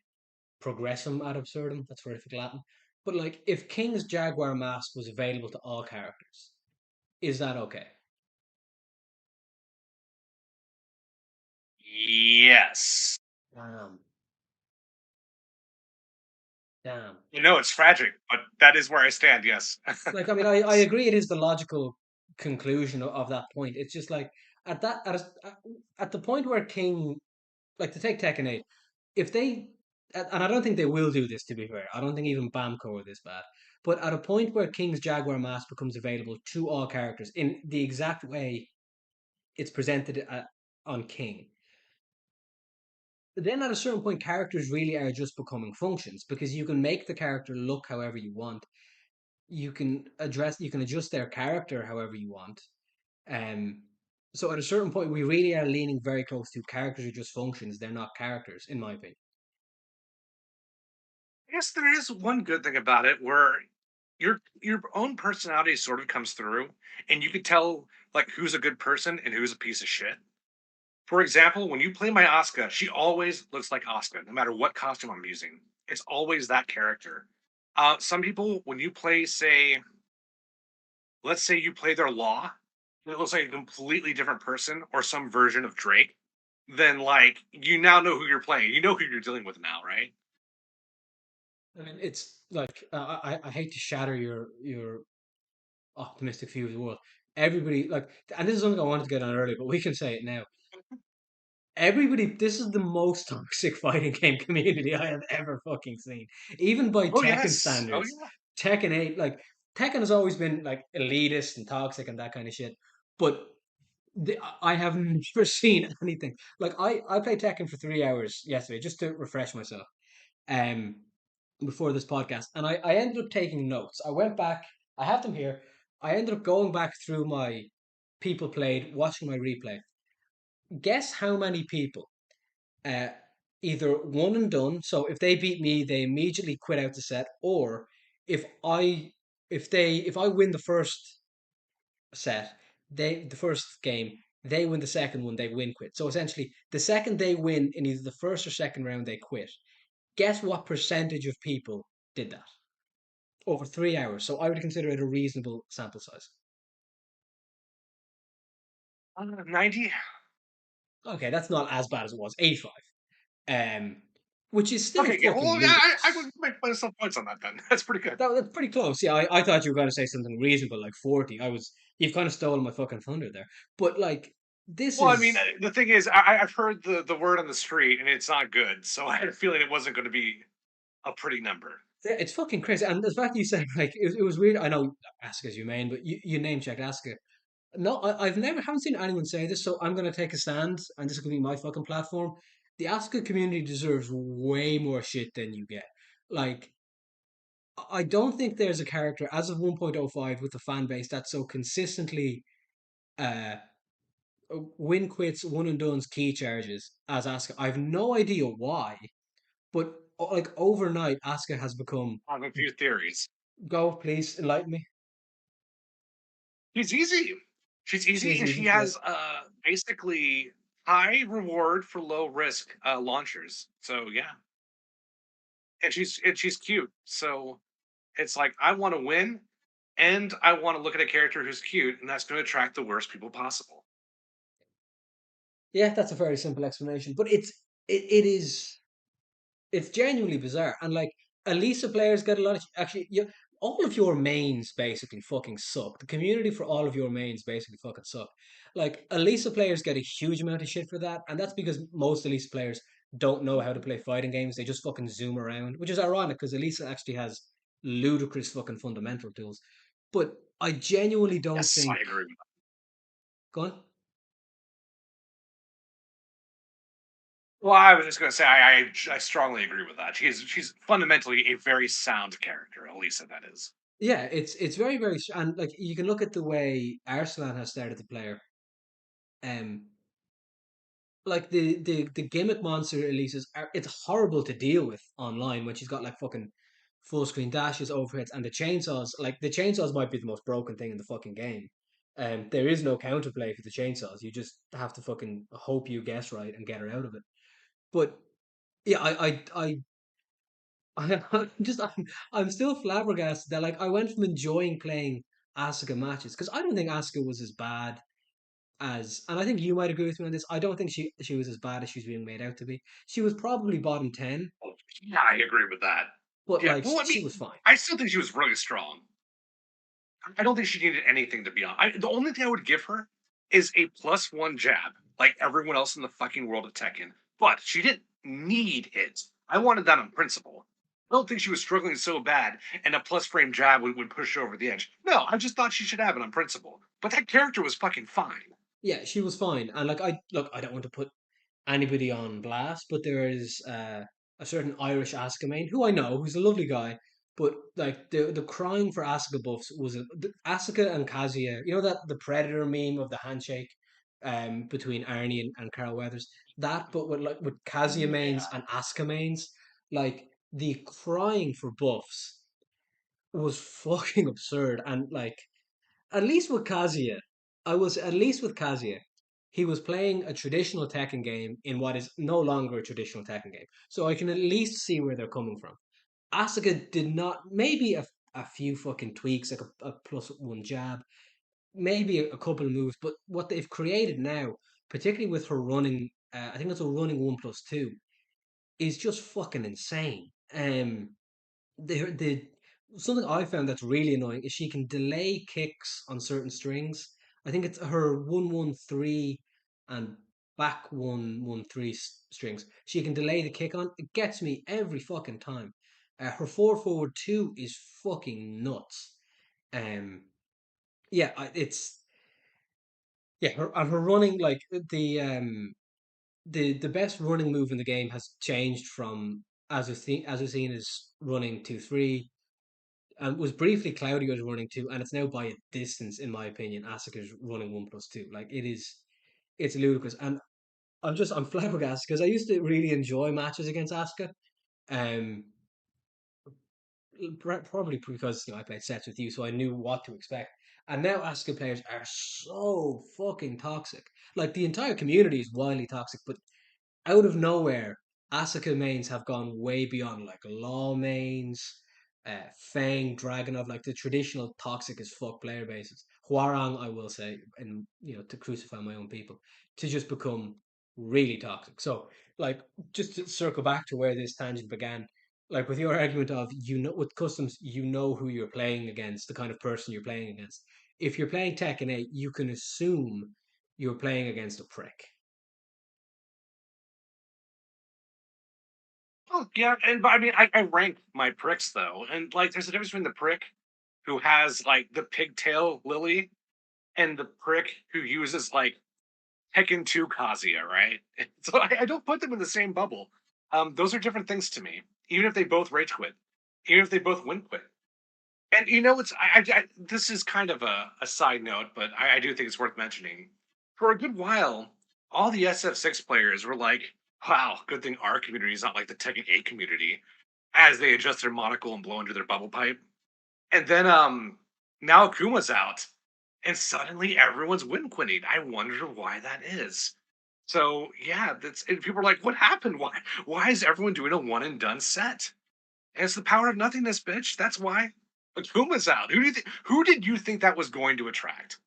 progressum ad absurdum. That's horrific Latin. But like, if King's Jaguar mask was available to all characters, is that okay? Yes. Damn, damn. You know it's tragic, but that is where I stand. Yes. Like, I mean, I agree. It is the logical conclusion of that point. It's just like at the point where King, like to take Tekken 8, if they and I don't think they will do this to be fair. I don't think even Bamco are this bad. But at a point where King's Jaguar mask becomes available to all characters in the exact way it's presented on King, then at a certain point, characters really are just becoming functions because you can make the character look however you want. You can adjust their character however you want. Um, so at a certain point, we really are leaning very close to characters are just functions. They're not characters, in my opinion. Yes, there is one good thing about it where your own personality sort of comes through, and you can tell like who's a good person and who's a piece of shit. For example, when you play my Asuka, she always looks like Asuka, no matter what costume I'm using. It's always that character. Some people, when you play, say, let's say you play their Law, and it looks like a completely different person or some version of Drake, then like you now know who you're playing. You know who you're dealing with now, right? I mean, it's like I hate to shatter your optimistic view of the world. Everybody like, and this is something I wanted to get on earlier, but we can say it now. Everybody, this is the most toxic fighting game community I have ever fucking seen. Even by Oh Tekken yes. Oh standards, yeah. Tekken 8, like Tekken has always been like elitist and toxic and that kind of shit. But I have never seen anything like I played Tekken for 3 hours yesterday just to refresh myself. Um, before this podcast, and I ended up taking notes. I went back. I have them here. I ended up going back through my people played, watching my replay. Guess how many people uh, either one and done. So if they beat me, they immediately quit out the set, or if I if I win the first set, the first game, they win the second one, they win quit. So essentially, the second they win in either the first or second round, they quit. Guess what percentage of people did that over 3 hours? So I would consider it a reasonable sample size. 90. Okay, that's not as bad as it was. 85. Um, which is still Okay, yeah. Well, fucking I ludicrous. would make myself points on that then. That's pretty good. That's pretty close. Yeah, I thought you were going to say something reasonable like 40. You've kind of stolen my fucking thunder there. But like, this Well, I mean, is, the thing is, I've heard the word on the street, and it's not good. So I had a feeling it wasn't going to be a pretty number. yeah, it's fucking crazy. And the fact you said, like, it was weird. I know Asuka's your main, but you name checked Asuka. No, I've never, haven't seen anyone say this, so I'm going to take a stand, and this is going to be my fucking platform. The Asuka community deserves way more shit than you get. Like, I don't think there's a character as of 1.05 with the fan base that's so consistently uh win quits, one and done's key charges as Asuka. I've no idea why, but like overnight, Asuka has become. I have a few theories. Go, please enlighten me. She's easy. She's She easy, is and she easy, yeah. has basically high reward for low risk launchers. So yeah, and she's cute. So it's like I want to win, and I want to look at a character who's cute, and that's going to attract the worst people possible. Yeah, that's a very simple explanation, but it is it's genuinely bizarre. And like Elisa players get a lot of actually. All of your mains basically fucking suck. The community for all of your mains basically fucking suck. Like Elisa players get a huge amount of shit for that, and that's because most Elisa players don't know how to play fighting games. They just fucking zoom around, which is ironic because Elisa actually has ludicrous fucking fundamental tools. But I genuinely don't Yes, think. I agree. Go on. Well, I was just going to say I strongly agree with that. She's fundamentally a very sound character, Elisa. That is. Yeah, it's very and like you can look at the way Arsenal has started to play her. Um, like the gimmick monster releases are it's horrible to deal with online when she's got like fucking full screen dashes, overheads, and the chainsaws. Like the chainsaws might be the most broken thing in the fucking game. There is no counterplay for the chainsaws. You just have to fucking hope you guess right and get her out of it. But yeah, I'm still flabbergasted that like I went from enjoying playing Asuka matches because I don't think Asuka was as bad as, and I think you might agree with me on this. I don't think she was as bad as she's being made out to be. She was probably bottom 10, Oh, yeah, I agree with that. but Yeah. like Well, I she mean, was fine. I still think she was really strong. I don't think she needed anything to be on. The only thing I would give her is a +1 jab, like everyone else in the fucking world of Tekken. But she didn't need it. I wanted that on principle. I don't think she was struggling so bad, and a plus frame jab would push her over the edge. No, I just thought she should have it on principle. But that character was fucking fine. Yeah, she was fine. And like I look, I don't want to put anybody on blast, but there is a certain Irish Asuka main who I know, who's a lovely guy. But like the crying for Asuka buffs was Asuka and Kazuya. You know that the Predator meme of the handshake between Arnie and Carl Weathers. That, but with Kazuya mains Yeah. and Asuka mains, like the crying for buffs. was fucking absurd. And like, at least with Kazuya, I was at least with Kazuya, he was playing a traditional Tekken game in what is no longer a traditional Tekken game. So I can at least see where they're coming from. Asuka did not, maybe a few fucking tweaks, like a plus one jab, maybe a couple of moves, but what they've created now, particularly with her running, I think it's a running 1+2, is just fucking insane. The something I found that's really annoying is she can delay kicks on certain strings. I think it's her 1-1-3 and back 1-1-3 strings. She can delay the kick on. It gets me every fucking time. Her 4-forward-2 is fucking nuts. Um, yeah, it's yeah, her running like the best running move in the game has changed from Azucena's running 2-3, was briefly Claudio's running 2, and it's now by a distance, in my opinion, Asuka's running 1+2. Like it's ludicrous, and I'm flabbergasted because I used to really enjoy matches against Asuka. Um, Probably because I played sets with you, so I knew what to expect. And now Asuka players are so fucking toxic. Like the entire community is wildly toxic, but out of nowhere, Asuka mains have gone way beyond like law mains, Fang, Dragonov, like the traditional toxic as fuck player bases. Hwoarang, I will say, and to crucify my own people, to just become really toxic. So, like, just to circle back to where this tangent began, like with your argument of with customs, you know who you're playing against, the kind of person you're playing against. If you're playing Tekken 8, you can assume you're playing against a prick. Oh yeah, and but I mean, I rank my pricks though, and like, there's a difference between the prick who has like the pigtail lily and the prick who uses like Tekken 2 Kazuya, right? So I don't put them in the same bubble. Those are different things to me, even if they both rage quit, even if they both win quit. And it's this is kind of a side note, but I do think it's worth mentioning. For a good while, all the SF6 players were like, "Wow, good thing our community is not like the Tekken 8 community," as they adjust their monocle and blow into their bubble pipe. And then now Akuma's out, and suddenly everyone's win quitting. I wonder why that is. So yeah, that's and people are like, "What happened? Why is everyone doing a one and done set?" And it's the power of nothingness, bitch. That's why. Akuma's out. Who did you think that was going to attract?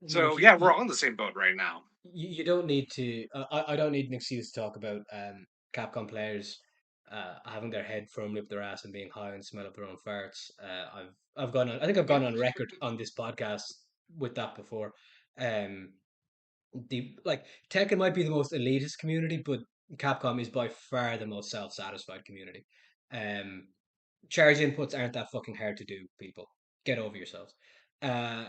Look, So yeah, we're all in the same boat right now. you don't need to. I don't need an excuse to talk about Capcom players having their head firmly up their ass and being high and smell of their own farts. I've gone on. I think I've gone on record on this podcast with that before. Um, the like Tekken might be the most elitist community, but Capcom is by far the most self-satisfied community. Um, Charge inputs aren't that fucking hard to do. People, get over yourselves. Uh,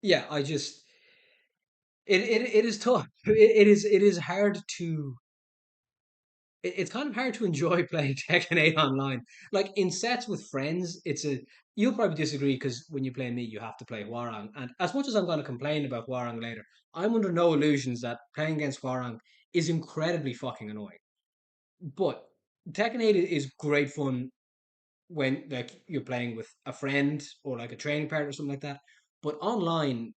yeah, it is tough. It is hard to it's kind of hard to enjoy playing Tekken 8 online. Like in sets with friends, you'll probably disagree because when you play me, you have to play Hwoarang. And as much as I'm going to complain about Hwoarang later, I'm under no illusions that playing against Hwoarang is incredibly fucking annoying. But Tekken 8 is great fun when like you're playing with a friend or like a training partner or something like that. But online,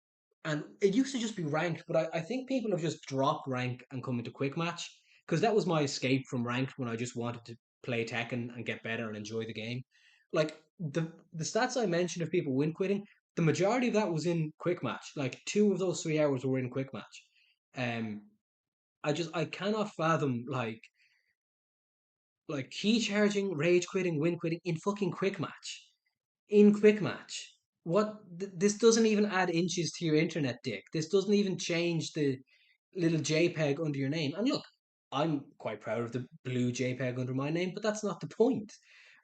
and it used to just be ranked, but I think people have just dropped rank and come into quick match because that was my escape from ranked when I just wanted to play Tekken and get better and enjoy the game. Like the stats I mentioned of people win quitting, the majority of that was in quick match. Like 2 of those 3 hours were in quick match. Um, I cannot fathom like key charging, rage quitting, win quitting in fucking quick match. In quick match. This doesn't even add inches to your internet dick. This doesn't even change the little JPEG under your name. And look, I'm quite proud of the blue JPEG under my name, but that's not the point.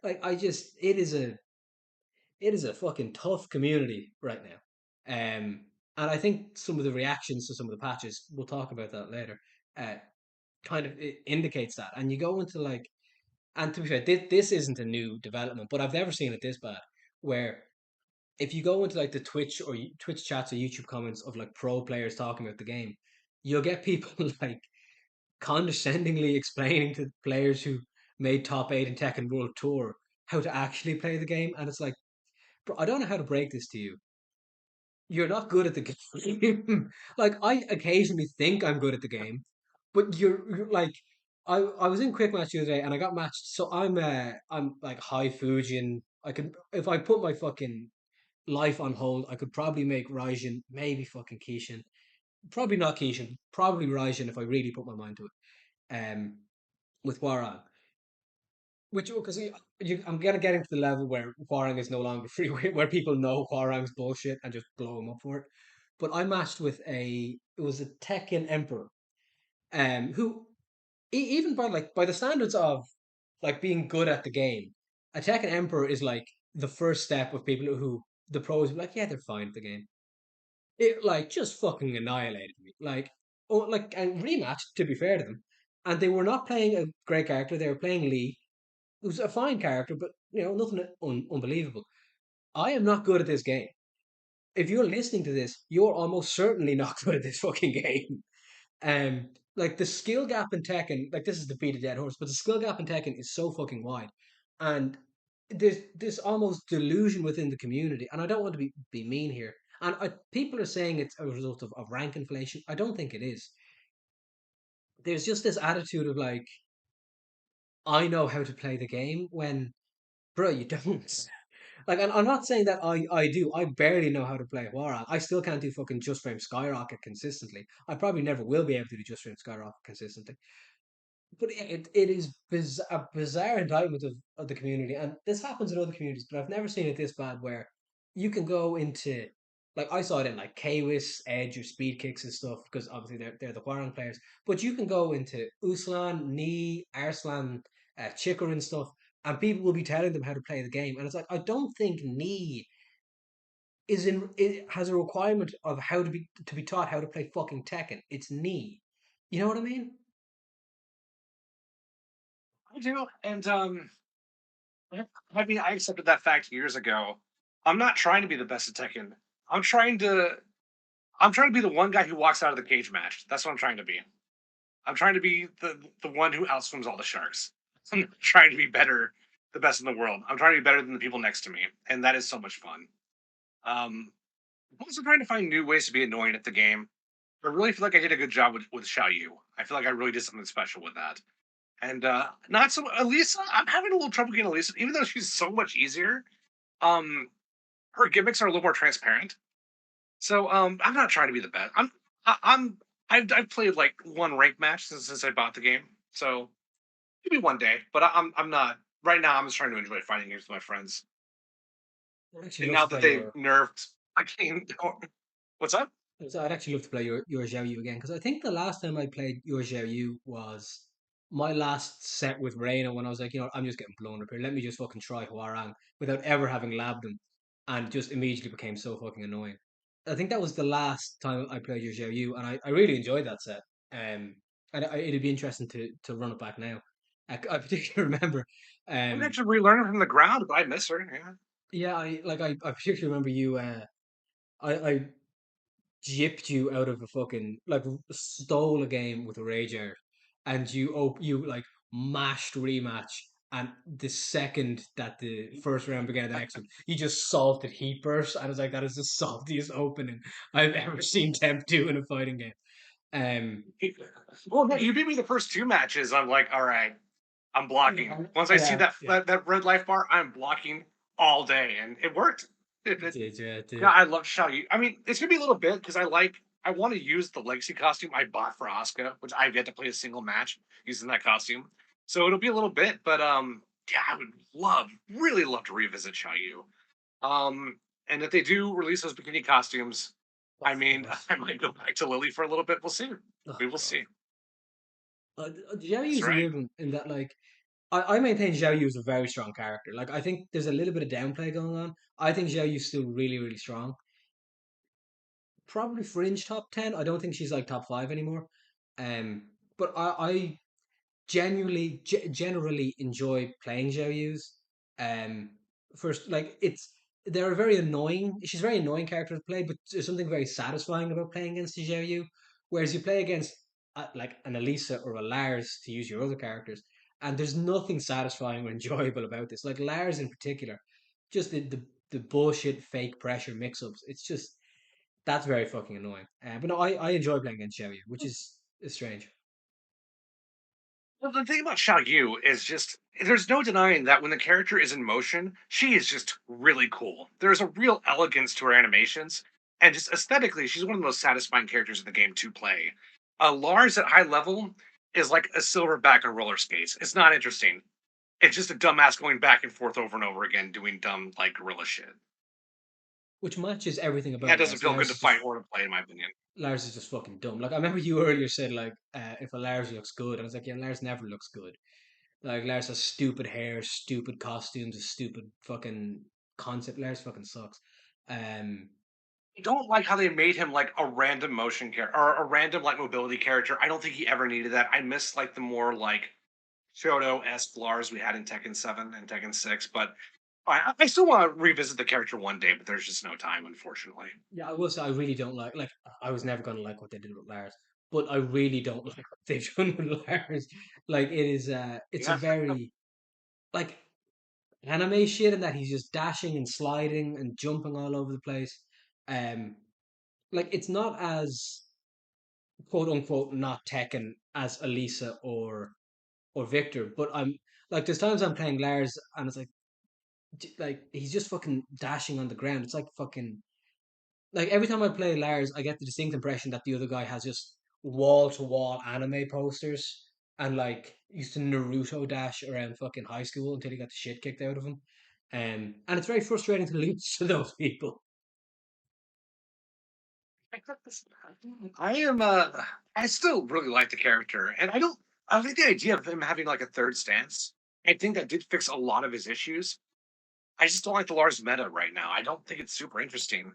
Like I just it is a fucking tough community right now. And I think some of the reactions to some of the patches, we'll talk about that later, uh, kind of it indicates that. And you go into like and to be fair, this isn't a new development, but I've never seen it this bad. Where if you go into like the Twitch or Twitch chats or YouTube comments of like pro players talking about the game, you'll get people like condescendingly explaining to players who made top 8 in Tekken World Tour how to actually play the game, and it's like, bro, I don't know how to break this to you. You're not good at the game. Like I occasionally think I'm good at the game, but you're like I was in quick match the other day and I got matched. So I'm like high Fujian. I could if I put my fucking life on hold, I could probably make Raijin, maybe fucking Kishin. Probably not Kishin, probably Raijin if I really put my mind to it. With Hwoarang. Which because I'm gonna get into the level where Hwoarang is no longer free, where people know Hwoarang's bullshit and just blow him up for it. But I matched with it was a Tekken Emperor, who even by the standards of like being good at the game, a Tekken Emperor is like the first step of people who the pros are like, yeah, they're fine at the game. It like just fucking annihilated me, like and rematched to be fair to them, and they were not playing a great character; they were playing Lee, who's a fine character, but nothing unbelievable. I am not good at this game. If you're listening to this, you're almost certainly not good at this fucking game. Like the skill gap in Tekken, like this is the beat a dead horse, but the skill gap in Tekken is so fucking wide, and there's this almost delusion within the community. And I don't want to be mean here. And people are saying it's a result of rank inflation. I don't think it is. There's just this attitude of like, I know how to play the game when, bro, you don't. Like, and I'm not saying that I do. I barely know how to play Hwoarang. I still can't do fucking Just Frame Skyrocket consistently. I probably never will be able to do Just Frame Skyrocket consistently. But it is a bizarre indictment of the community. And this happens in other communities, but I've never seen it this bad where you can go into, like, I saw it in like Kwis, Edge, or Speed Kicks and stuff, because obviously they're the Hwoarang players. But you can go into Uslan, Ni, Arslan, Chikor and stuff, and people will be telling them how to play the game. And it's like, I don't think Ni it has a requirement of how to be taught how to play fucking Tekken. It's Ni. You know what I mean? I do, and I mean, I accepted that fact years ago. I'm not trying to be the best at Tekken. I'm trying to. I'm trying to be the one guy who walks out of the cage match. That's what I'm trying to be. I'm trying to be the one who outswims all the sharks. I'm not trying to be better, the best in the world. I'm trying to be better than the people next to me, and that is so much fun. Um, I'm also trying to find new ways to be annoying at the game. I really feel like I did a good job with Xiao Yu. I feel like I really did something special with that. And not so Elisa. I'm having a little trouble getting Elisa, even though she's so much easier. Um, her gimmicks are a little more transparent. So I'm not trying to be the best. I'm I've played like one rank match since I bought the game. So maybe one day, but I'm not right now. I'm just trying to enjoy fighting games with my friends. I'd actually And love now to that play they've your. nerfed, I can't. What's up? So I'd actually love to play your Xiao Yu again because I think the last time I played your Xiao Yu was my last set with Reina when I was like, I'm just getting blown up here. Let me just fucking try Hwoarang without ever having labbed him, and just immediately became so fucking annoying. I think that was the last time I played your Xiao Yu, and I really enjoyed that set. And it'd be interesting to run it back now. I particularly remember, I'm um, actually relearning from the ground, but I miss her. Yeah. yeah, I particularly remember you. I gypped you out of a fucking like stole a game with a rage art, and you like mashed rematch. And the second that the first round began, the next one, you just salted heat burst. I was like, that is the saltiest opening I've ever seen Temp do in a fighting game. Um, Well, no, you beat me the first two matches. I'm like, all right, I'm blocking. Once I see yeah, that yeah, that red life bar, I'm blocking all day, and it worked. it did, yeah, it Yeah, did. I love Xiao Yu. I mean, it's gonna be a little bit because I want to use the legacy costume I bought for Asuka, which I've yet to play a single match using that costume. So it'll be a little bit, but yeah, I would really love to revisit Xiao Yu. And if they do release those bikini costumes, I Of mean, course. I might go back to Lily for a little bit. We'll see. Oh We will God. see. Xiao That's Yu's right. weird in that like I maintain Xiao Yu is a very strong character. Like I think there's a little bit of downplay going on. I think Xiao Yu's still really, really strong. Probably fringe top 10. I don't think she's like top 5 anymore. Um, but I generally enjoy playing Xiao Yu's. Um, first, like they're very annoying. She's a very annoying character to play, but there's something very satisfying about playing against the Xiao Yu. Whereas you play against like an Elisa or a Lars to use your other characters, and there's nothing satisfying or enjoyable about this. Like Lars in particular, just the bullshit fake pressure mix-ups. It's just that's very fucking annoying. But no, I enjoy playing against Xiaoyu, which is strange. Well, the thing about Xiao Yu is just there's no denying that when the character is in motion, she is just really cool. There's a real elegance to her animations, and just aesthetically, she's one of the most satisfying characters in the game to play. Lars at high level is like a silverback on roller skates. It's not interesting. It's just a dumbass going back and forth over and over again, doing dumb like gorilla shit. Which matches everything Yeah, it about doesn't Lars. feel good to fight or to play, in my opinion. Lars is just fucking dumb. Like I remember you earlier said like if a Lars looks good, and I was like, yeah, Lars never looks good. Like Lars has stupid hair, stupid costumes, a stupid fucking concept. Lars fucking sucks. Um, I don't like how they made him like a random motion character or a random like mobility character. I don't think he ever needed that. I miss like the more like Shoto-esque Lars we had in Tekken 7 and Tekken 6, but I still want to revisit the character one day, but there's just no time, unfortunately. yeah, I will say I really don't like. I was never gonna like what they did with Lars, but I really don't like what they've done with Lars. Like it is, it's a Yeah. very like anime shit in that he's just dashing and sliding and jumping all over the place. Um, like it's not as quote unquote not Tekken as Elisa or Victor, but I'm like there's times I'm playing Lars and it's like he's just fucking dashing on the ground. It's like fucking like every time I play Lars, I get the distinct impression that the other guy has just wall to wall anime posters and like used to Naruto dash around fucking high school until he got the shit kicked out of him. And it's very frustrating to lose to those people. I am I still really like the character and I like the idea of him having like a third stance. I think that did fix a lot of his issues. I just don't like the Lars meta right now. I don't think it's super interesting.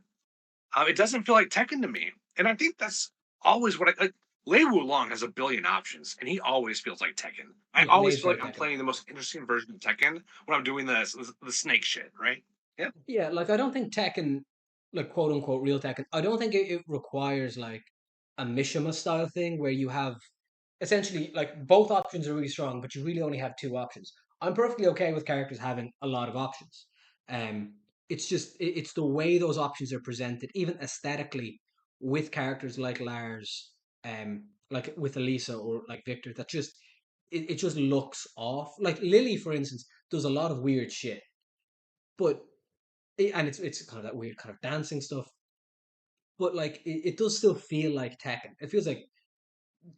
It doesn't feel like Tekken to me, and I think that's always what I like. Lei Wulong has a billion options, and he always feels like Tekken. I Yeah, always Lay's feel very like I'm Tekken. playing the most interesting version of Tekken when I'm doing the snake shit, right? Yeah. Yeah, like I don't think Tekken, like quote unquote real Tekken, I don't think it requires like a Mishima style thing where you have essentially like both options are really strong, but you really only have two options. I'm perfectly okay with characters having a lot of options. Um, it's just it's the way those options are presented, even aesthetically, with characters like Lars, like with Elisa or like Victor, that just it just looks off. Like Lily, for instance, does a lot of weird shit, but and it's kind of that weird kind of dancing stuff, but like it does still feel like Tekken. It feels like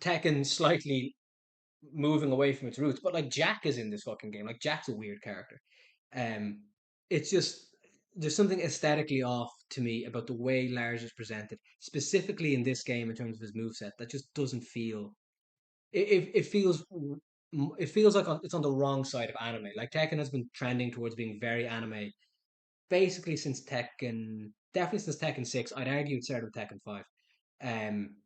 Tekken slightly moving away from its roots. But like Jack is in this fucking game. Like Jack's a weird character. Um, it's just there's something aesthetically off to me about the way Lars is presented, specifically in this game in terms of his moveset. That just doesn't feel. It feels. It feels like it's on the wrong side of anime. Like Tekken has been trending towards being very anime basically since Tekken, definitely since Tekken 6. I'd argue it started with Tekken 5. Um,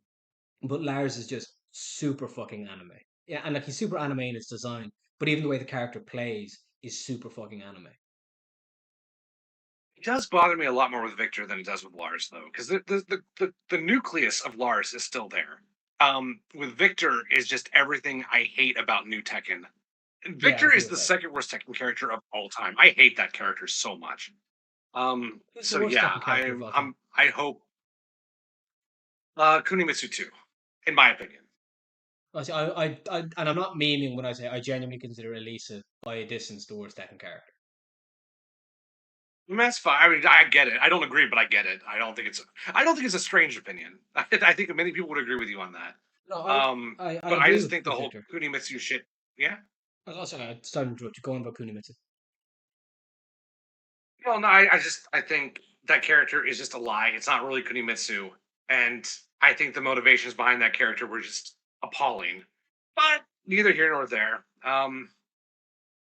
but Lars is just super fucking anime. Yeah, and like he's super anime in its design, but even the way the character plays is super fucking anime. It does bother me a lot more with Victor than it does with Lars, though, because the nucleus of Lars is still there. With Victor is just everything I hate about New Tekken. Yeah, I Victor agree is with the that. second worst Tekken character of all time. I hate that character so much. Who's the So worst yeah, Tekken character of all time? I hope Kunimitsu too, in my opinion. And I'm not memeing when I say I genuinely consider Elisa by a distance the worst Tekken character. I mean, that's fine. I mean, I get it. I don't agree, but I get it. I don't think it's a strange opinion. I think many people would agree with you on that. No, I But I agree just think the with whole Victor. Kunimitsu shit. Yeah. Also, I started to interrupt you. Going about Kunimitsu. Well, no, I think that character is just a lie. It's not really Kunimitsu, and I think the motivations behind that character were just appalling. But neither here nor there.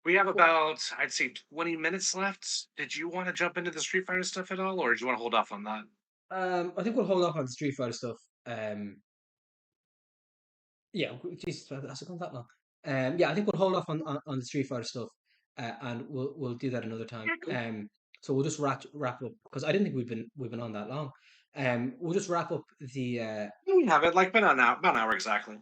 We have about, I'd say, 20 minutes left. Did you want to jump into the Street Fighter stuff at all, or do you want to hold off on that? I think we'll hold off on the Street Fighter stuff. Yeah, Jesus, has it gone that long? Yeah, I think we'll hold off on the Street Fighter stuff, and we'll do that another time. Yeah, cool. So we'll just wrap up because I didn't think we've been on that long. We'll just wrap up the We have it like been an hour, about an hour exactly.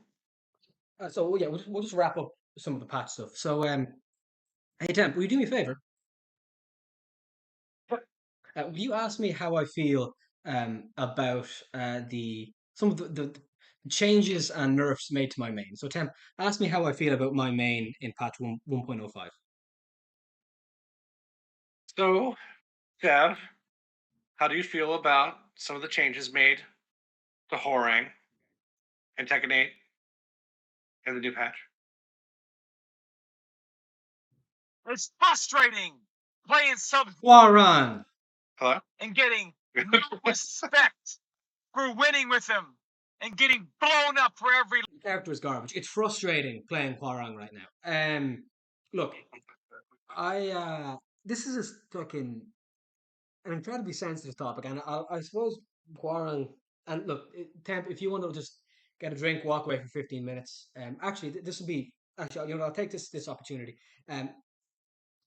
so yeah, we'll just wrap up some of the patch stuff. So, hey Temp, will you do me a favor? Will you ask me how I feel about the some of the changes and nerfs made to my main? So, Temp, ask me how I feel about my main in patch 1.05. So, Dev, how do you feel about some of the changes made to Hwoarang and Tekken 8 in the new patch? It's frustrating playing sub Hwoarang! Hello? and getting no respect for winning with him and getting blown up for every. The character is garbage. It's frustrating playing Hwoarang right now. Look, I this is a fucking an incredibly sensitive topic, and I suppose Hwoarang and look, Temp, if you want to just get a drink, walk away for 15 minutes. Actually, this will be actually, I'll take this opportunity. Um,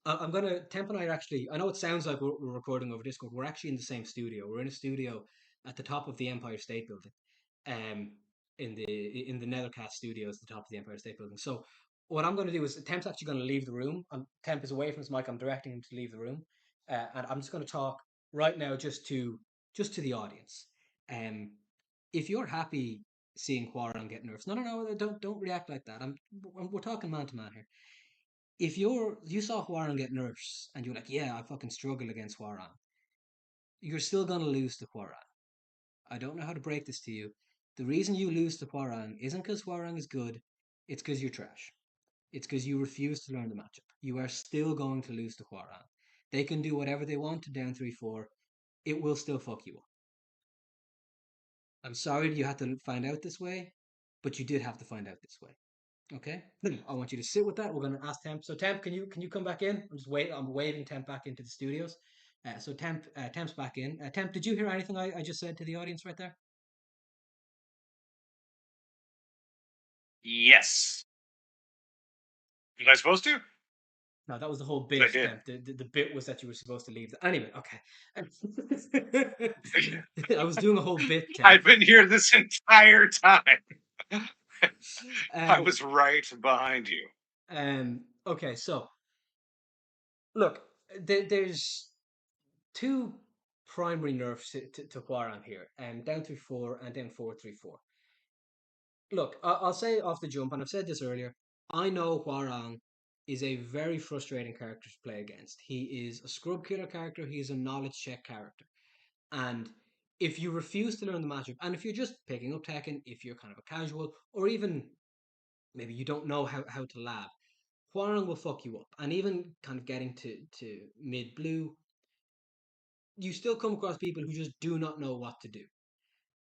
I'm gonna Temp and I are actually. I know it sounds like we're recording over Discord. We're actually in the same studio. We're in a studio at the top of the Empire State Building, um, in the Netherkast studios, at the top of the Empire State Building. So what I'm going to do is Temp's actually going to leave the room. Temp is away from his mic. I'm directing him to leave the room, and I'm just going to talk right now just to the audience. Um, if you're happy seeing Hwoarang get nerfs, no, don't react like that. We're talking man to man here. If you saw Hwoarang get nerfs and you're like, yeah, I fucking struggle against Hwoarang, you're still gonna lose to Hwoarang. I don't know how to break this to you. The reason you lose to Hwoarang isn't because Hwoarang is good, it's because you're trash. It's because you refuse to learn the matchup. You are still going to lose to Hwoarang. They can do whatever they want to down 3-4. It will still fuck you up. I'm sorry you had to find out this way, but you did have to find out this way. Okay, I want you to sit with that. We're going to ask Temp. So Temp, can you come back in? I'm just wait. I'm waving Temp back into the studios. So Temp's back in. Temp, did you hear anything I just said to the audience right there? Yes. Was I supposed to? No, that was the whole 'Cause I bit, did. Temp. The bit was that you were supposed to leave. Anyway, okay. I was doing a whole bit, Temp. I've been here this entire time. I Um, was right behind you. okay, so look, there's two primary nerfs to Hwoarang here, down 3-4 and then 4-3-4. Look, I'll say off the jump, and I've said this earlier. I know Hwoarang is a very frustrating character to play against. He is a scrub killer character. He is a knowledge check character, and if you refuse to learn the matchup, and if you're just picking up Tekken, if you're kind of a casual, or even maybe you don't know how to lab, Hwoarang will fuck you up. And even kind of getting to mid blue, you still come across people who just do not know what to do.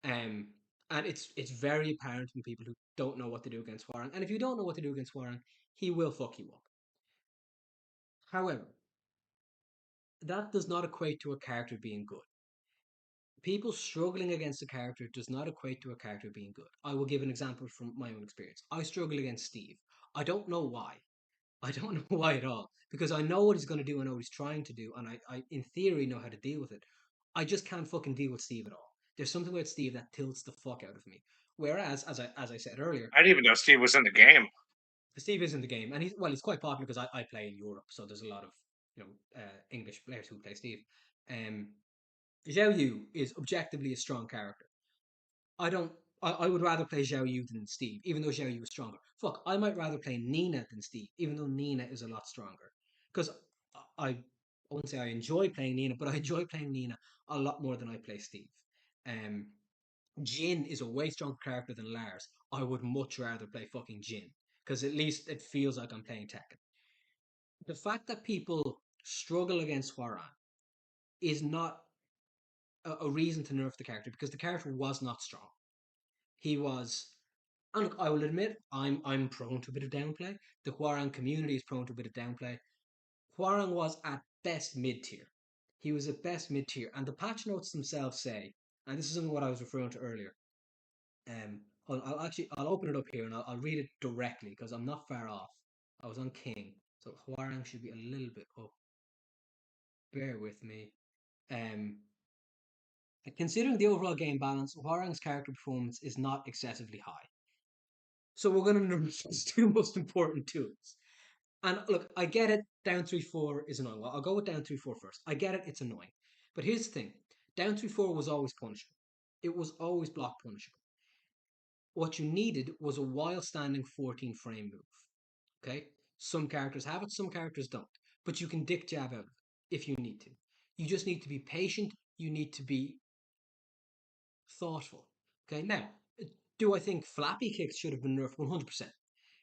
Um, and it's very apparent in people who don't know what to do against Hwoarang. And if you don't know what to do against Hwoarang, he will fuck you up. However, that does not equate to a character being good. People struggling against a character does not equate to a character being good. I will give an example from my own experience. I struggle against Steve. I don't know why. I don't know why at all. Because I know what he's going to do, I know what he's trying to do, and I, in theory, know how to deal with it. I just can't fucking deal with Steve at all. There's something about Steve that tilts the fuck out of me. Whereas, as I said earlier, I didn't even know Steve was in the game. Steve is in the game, and he's quite popular because I play in Europe, so there's a lot of English players who play Steve. Um, Zhao Yu is objectively a strong character. I don't. I would rather play Zhao Yu than Steve, even though Zhao Yu is stronger. Fuck, I might rather play Nina than Steve, even though Nina is a lot stronger. Because I wouldn't say I enjoy playing Nina, but I enjoy playing Nina a lot more than I play Steve. Um, Jin is a way stronger character than Lars. I would much rather play fucking Jin because at least it feels like I'm playing Tekken. The fact that people struggle against Hwoarang is not a reason to nerf the character because the character was not strong. He was, and look, I will admit, I'm prone to a bit of downplay. The Hwoarang community is prone to a bit of downplay. Hwoarang was at best mid tier. He was at best mid tier, and the patch notes themselves say, and this is what I was referring to earlier. I'll open it up here and I'll read it directly because I'm not far off. I was on King, so Hwoarang should be a little bit up. Bear with me. Um, Considering the overall game balance, Hwoarang's character performance is not excessively high. So we're going to nerf his two most important tools. And look, I get it. Down 3-4 is annoying. Well, I'll go with down 3-4 first. I get it. It's annoying. But here's the thing: down 3-4 was always punishable. It was always block punishable. What you needed was a while standing 14 frame move. Okay? Some characters have it, some characters don't. But you can dick jab out of it if you need to. You just need to be patient. You need to be thoughtful. Okay? Now, do I think flappy kicks should have been nerfed? 100%.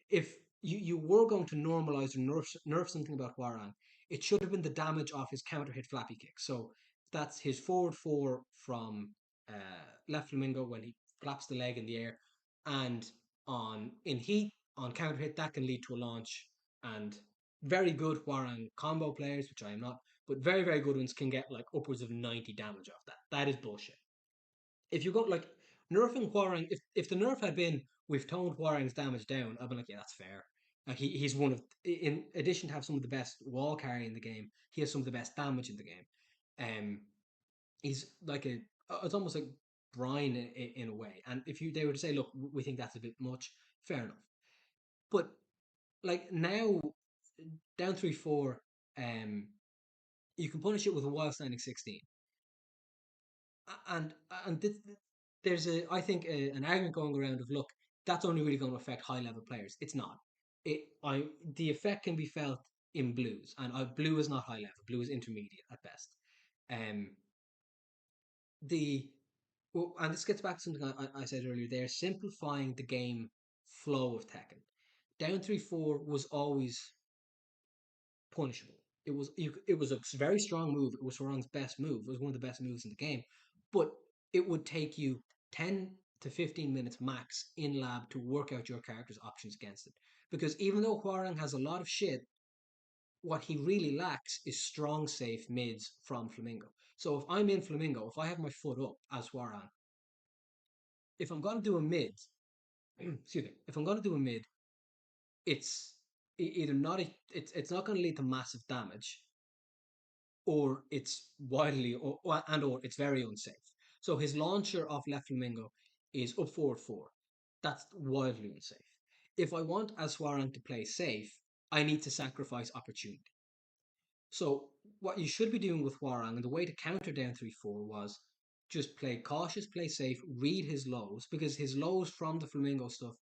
If you were going to normalize or nerf something about Hwoarang, it should have been the damage off his counter hit flappy kick. So that's his forward four from left flamingo when he flaps the leg in the air, and on in heat on counter hit that can lead to a launch. And very good Hwoarang combo players, which I am not, but very good ones can get like upwards of 90 damage off that. That is bullshit. If you go like nerfing Hwoarang, if the nerf had been we've toned Hwoarang's damage down, I'd be like, yeah, that's fair. Like he's one of, in addition to have some of the best wall carry in the game, he has some of the best damage in the game. Um, he's like it's almost like Brian in a way. And if they were to say, look, we think that's a bit much, fair enough. But like now, down 3-4, um, you can punish it with a wild standing 16. and and there's I think an argument going around of, look, that's only really going to affect high level players. It's not. The effect can be felt in blues, and blue is not high level. Blue is intermediate at best. Um, the well, and this gets back to something I said earlier. They're simplifying the game flow of Tekken. Down 3-4 was always punishable. It was a very strong move. It was Hwoarang's best move. It was one of the best moves in the game, but it would take you 10 to 15 minutes max in lab to work out your character's options against it. Because even though Hwoarang has a lot of shit, what he really lacks is strong safe mids from Flamingo. So if I'm in Flamingo, if I have my foot up as Hwoarang, if I'm gonna do a mid, excuse me, if I'm gonna do a mid, it's either not it's not going to lead to massive damage, or it's wildly or it's very unsafe. So his launcher off left flamingo is up forward four. That's wildly unsafe. If I want Hwoarang to play safe, I need to sacrifice opportunity. So what you should be doing with Hwoarang, and the way to counter down 3-4 was just play cautious, play safe, read his lows, because his lows from the flamingo stuff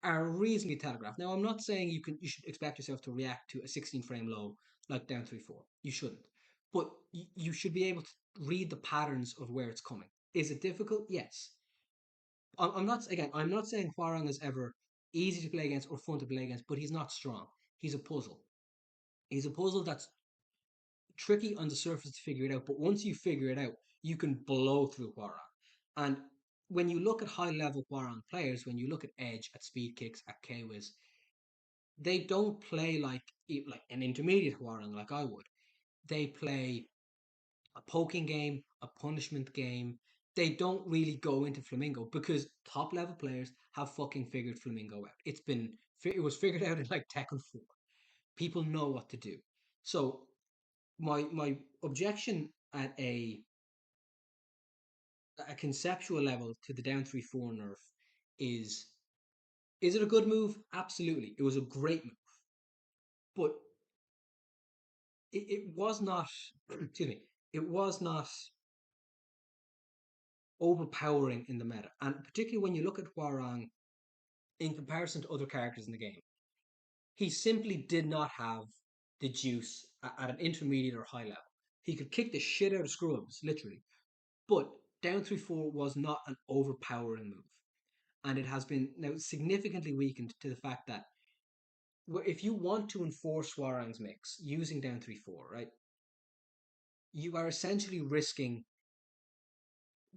are reasonably telegraphed. Now, I'm not saying you should expect yourself to react to a 16 frame low like down 3-4. You shouldn't, but you should be able to read the patterns of where it's coming. Is it difficult? Yes. I'm not saying Hwoarang is ever easy to play against or fun to play against, but he's not strong. He's a puzzle. He's a puzzle that's tricky on the surface to figure it out, but once you figure it out, you can blow through Hwoarang. And when you look at high level Hwoarang players, when you look at Edge, at Speed Kicks, at K-Wiz, they don't play like an intermediate Hwoarang like I would. They play a poking game, a punishment game. They don't really go into Flamingo because top level players have fucking figured Flamingo out. It was figured out in like Tekken 4. People know what to do. So my objection at a conceptual level to the down 3-4 nerf is is it a good move? Absolutely. It was a great move. But it was not excuse me, it was not overpowering in the meta. And particularly when you look at Hwoarang in comparison to other characters in the game, he simply did not have the juice at an intermediate or high level. He could kick the shit out of scrubs, literally. But down 3-4 was not an overpowering move. And it has been now significantly weakened to the fact that if you want to enforce Hwoarang's mix using down 3-4, right, you are essentially risking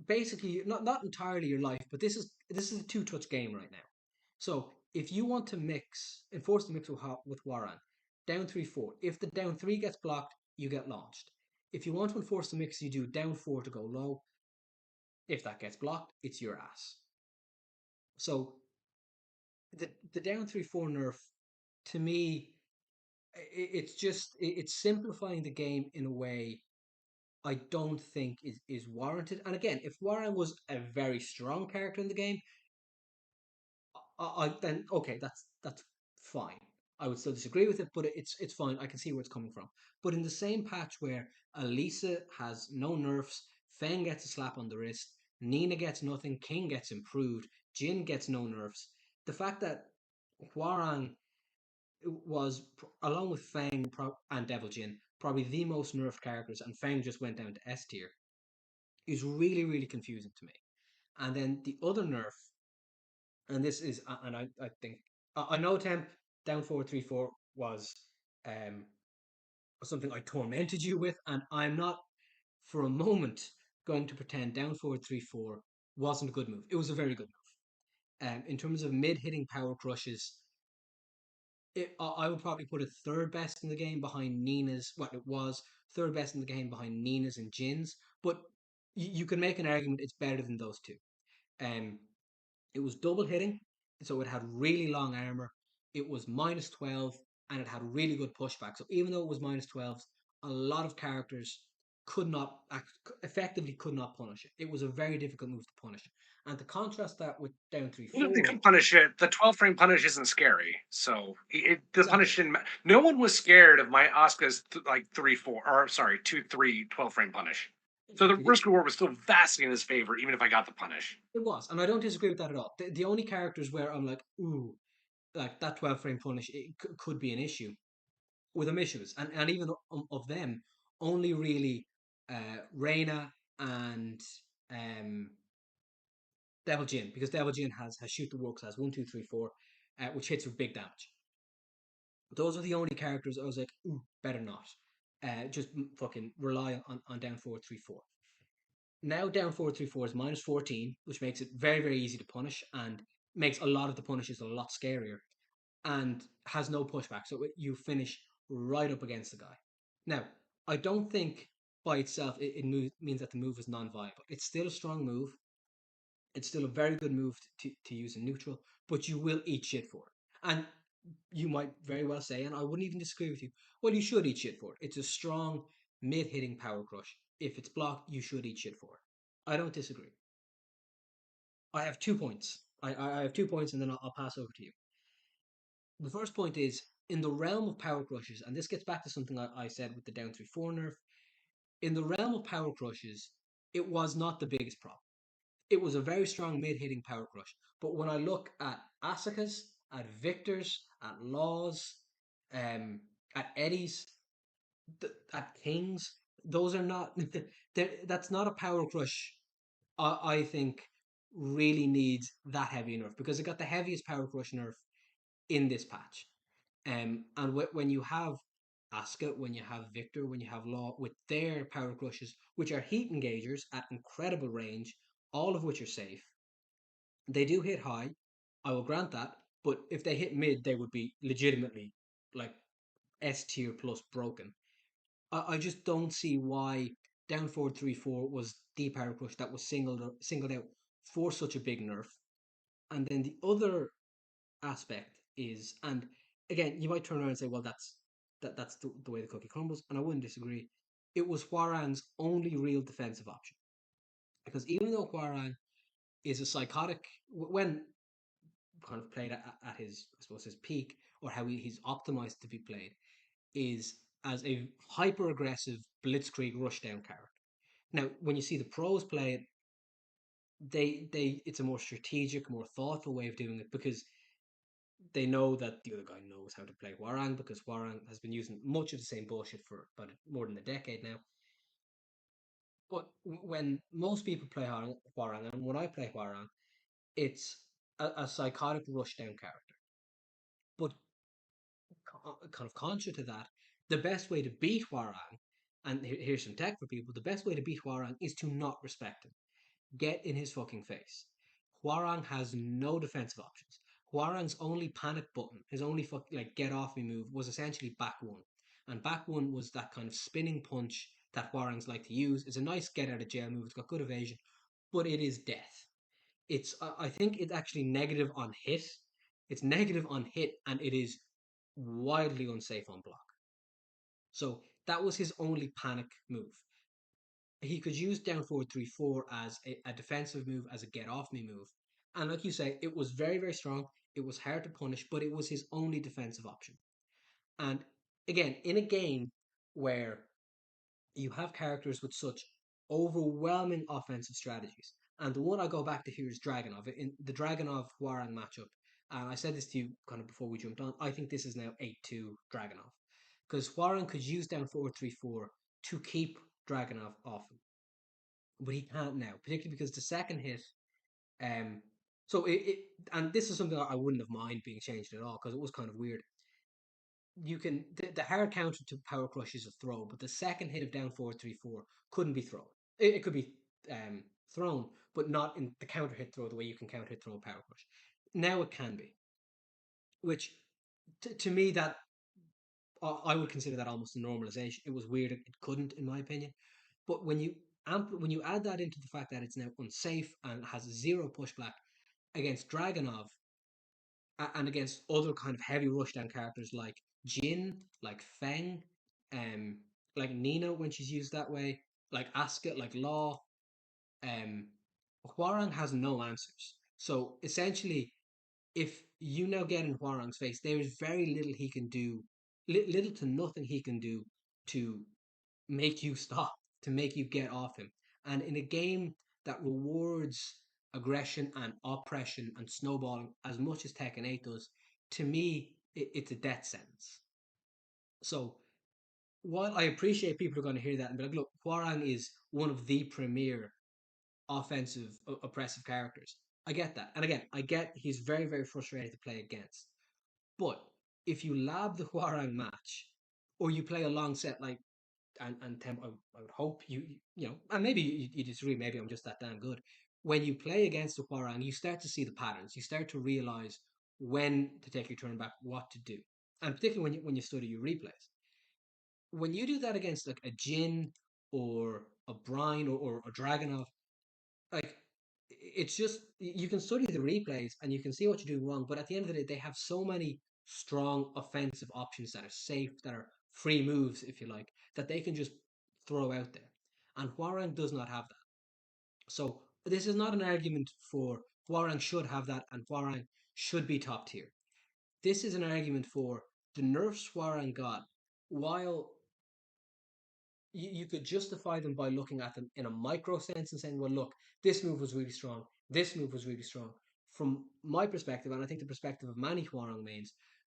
basically not entirely your life, but this is a two touch game right now. So if you want to enforce the mix with Hwoarang, down 3-4. If the down three gets blocked, you get launched. If you want to enforce the mix, you do down four to go low. If that gets blocked, it's your ass. So the down 3-4 nerf, to me, it's simplifying the game in a way I don't think is warranted. And again, if Hwoarang was a very strong character in the game, then okay, that's fine. I would still disagree with it, but it's fine. I can see where it's coming from. But in the same patch where Elisa has no nerfs, Feng gets a slap on the wrist, Nina gets nothing, King gets improved, Jin gets no nerfs. The fact that Hwoarang was, along with Feng and Devil Jin, probably the most nerfed characters, and Feng just went down to S tier, is really, really confusing to me. And then the other nerf, and this is, and I think, I know Temp down 434 was um, something I tormented you with, and I'm not for a moment going to pretend down 434 wasn't a good move. It was a very good move. In terms of mid hitting power crushes, I would probably put it third best in the game behind Nina's. What it was third best in the game behind Nina's and Jin's, but you can make an argument it's better than those two. Um, it was double hitting, so it had really long armor. It was -12, and it had really good pushback. So even though it was -12, a lot of characters could not effectively could not punish it. It was a very difficult move to punish. And to contrast that with down three Well, they four, can punish it. The 12 frame punish isn't scary, so the exactly. punish didn't. No one was scared of my Asuka's like 3-4, or sorry, 2-3 12 frame punish. So the Exactly. risk reward was still vastly in his favor, even if I got the punish. It was, and I don't disagree with that at all. The only characters where I'm like, ooh, like that 12 frame punish, it could be an issue with Amishu's, and even of them, only really Reina and um, Devil Jin, because Devil Jin has shoot the works as 1, 2, 3, 4, which hits with big damage. Those are the only characters I was like, ooh, better not. Just fucking rely on down 4, 3, 4. Now down 4, 3, 4 is -14, which makes it very, very easy to punish and makes a lot of the punishes a lot scarier and has no pushback. So you finish right up against the guy. Now, I don't think by itself it means that the move is non-viable. It's still a strong move. It's still a very good move to use in neutral, but you will eat shit for it. And you might very well say, and I wouldn't even disagree with you, well, you should eat shit for it. It's a strong mid hitting power crush. If it's blocked, you should eat shit for it. I don't disagree. I have 2 points. I have 2 points, and then I'll pass over to you. The first point is in the realm of power crushes, and this gets back to something I said with the down 3-4 nerf. In the realm of power crushes, it was not the biggest problem. It was a very strong mid hitting power crush. But when I look at Asuka's, at Victor's, at Law's, at Eddie's, at King's, those are not, that's not a power crush I think really needs that heavy nerf because it got the heaviest power crush nerf in this patch. And when you have Asuka, when you have Victor, when you have Law with their power crushes, which are heat engagers at incredible range, all of which are safe, they do hit high. I will grant that, but if they hit mid, they would be legitimately like S tier plus broken. I just don't see why down 4-3-4 was the power crush that was singled out for such a big nerf. And then the other aspect is, and again, you might turn around and say, well, that's the way the cookie crumbles, and I wouldn't disagree. It was Hwoarang's only real defensive option because even though Hwoarang is a psychotic, when kind of played at his, I suppose, his peak or how he's optimized to be played, is as a hyper aggressive blitzkrieg rushdown character. Now, when you see the pros play it, they it's a more strategic, more thoughtful way of doing it because they know that the other guy knows how to play Hwoarang because Hwoarang has been using much of the same bullshit for about more than a decade now. But when most people play Hwoarang, and when I play Hwoarang, it's a psychotic rushdown character. But kind of contra to that, the best way to beat Hwoarang, and here's some tech for people, the best way to beat Hwoarang is to not respect him. Get in his fucking face. Hwoarang has no defensive options. Hwoarang's only panic button, his only like get off me move, was essentially back one, and back one was that kind of spinning punch that Hwoarang's like to use. It's a nice get out of jail move. It's got good evasion, but it is death. It's I think it's actually negative on hit. It's negative on hit, and it is wildly unsafe on block. So that was his only panic move. He could use down 4-3-4 as a defensive move, as a get off me move, And like you say, it was very, very strong. It was hard to punish, but it was his only defensive option. And again, in a game where you have characters with such overwhelming offensive strategies, and the one I go back to here is Dragonov. In the Dragonov Hwoarang matchup, and I said this to you kind of before we jumped on, I think this is now 8-2 Dragonov. Because Hwoarang could use down 4-3-4 to keep Dragonov off him. But he can't now, particularly because the second hit um, so and this is something I wouldn't have mind being changed at all because it was kind of weird. You can the hard counter to power crush is a throw, but the second hit of down 4-3-4 couldn't be thrown. It could be thrown, but not in the counter hit throw the way you can counter hit throw a power crush. Now it can be, which to me that I would consider that almost a normalization. It was weird it couldn't, in my opinion. But when you add that into the fact that it's now unsafe and has zero pushback against Dragonov and against other kind of heavy rushdown characters like Jin, like Feng, um, like Nina when she's used that way, like Asuka, like Law, um, Hwoarang has no answers. So essentially, if you now get in Hwoarang's face, there is very little he can do, little to nothing he can do to make you stop, to make you get off him. And in a game that rewards aggression and oppression and snowballing as much as Tekken 8 does, to me, it's a death sentence. So while I appreciate people are going to hear that and be like, look, Hwoarang is one of the premier offensive, oppressive characters. I get that. And again, I get he's very, very frustrating to play against. But if you lab the Hwoarang match, or you play a long set like and Temp, I would hope you know, and maybe you disagree. Maybe I'm just that damn good. When you play against the Hwoarang, you start to see the patterns. You start to realize when to take your turn back, what to do, and particularly when you study your replays. When you do that against like a Jin or a Brine or a Dragonov, like it's just you can study the replays and you can see what you're doing wrong. But at the end of the day, they have so many strong offensive options that are safe, that are free moves, if you like, that they can just throw out there. And Hwoarang does not have that. So this is not an argument for Hwoarang should have that and Hwoarang should be top tier. This is an argument for the nerfs Hwoarang got, while you could justify them by looking at them in a micro sense and saying, well, look, this move was really strong. This move was really strong. From my perspective, and I think the perspective of many Hwoarang mains,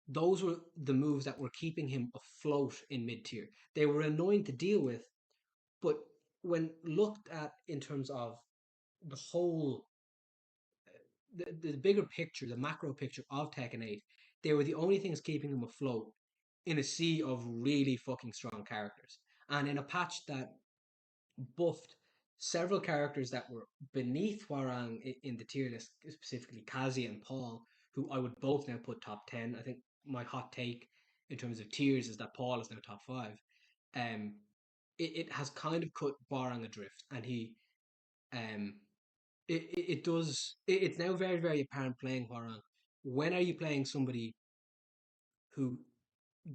those were the moves that were keeping him afloat in mid tier. They were annoying to deal with, but when looked at in terms of the whole, the bigger picture, the macro picture of Tekken 8, they were the only things keeping him afloat in a sea of really fucking strong characters. And in a patch that buffed several characters that were beneath Hwoarang in the tier list, specifically Kazi and Paul, who I would both now put top 10. I think my hot take in terms of tiers is that Paul is now top 5. Um, it has kind of cut Hwoarang adrift, and um, it does. It's now very, very apparent playing Hwoarang. When are you playing somebody who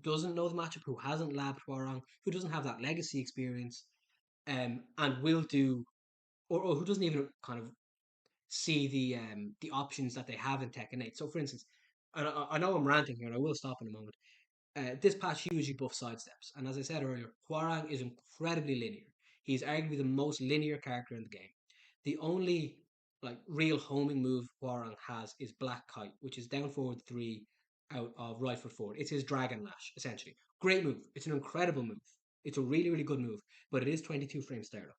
doesn't know the matchup, who hasn't labbed Hwoarang, who doesn't have that legacy experience, and will do or who doesn't even kind of see the options that they have in Tekken 8. So, for instance, and I know I'm ranting here, and I will stop in a moment. This patch hugely buffs sidesteps, and as I said earlier, Hwoarang is incredibly linear. He's arguably the most linear character in the game. The only like real homing move Hwoarang has is Black Kite, which is down forward 3 out of right foot forward. It's his Dragon Lash, essentially. Great move. It's an incredible move. It's a really, really good move, but it is 22 frames stereo.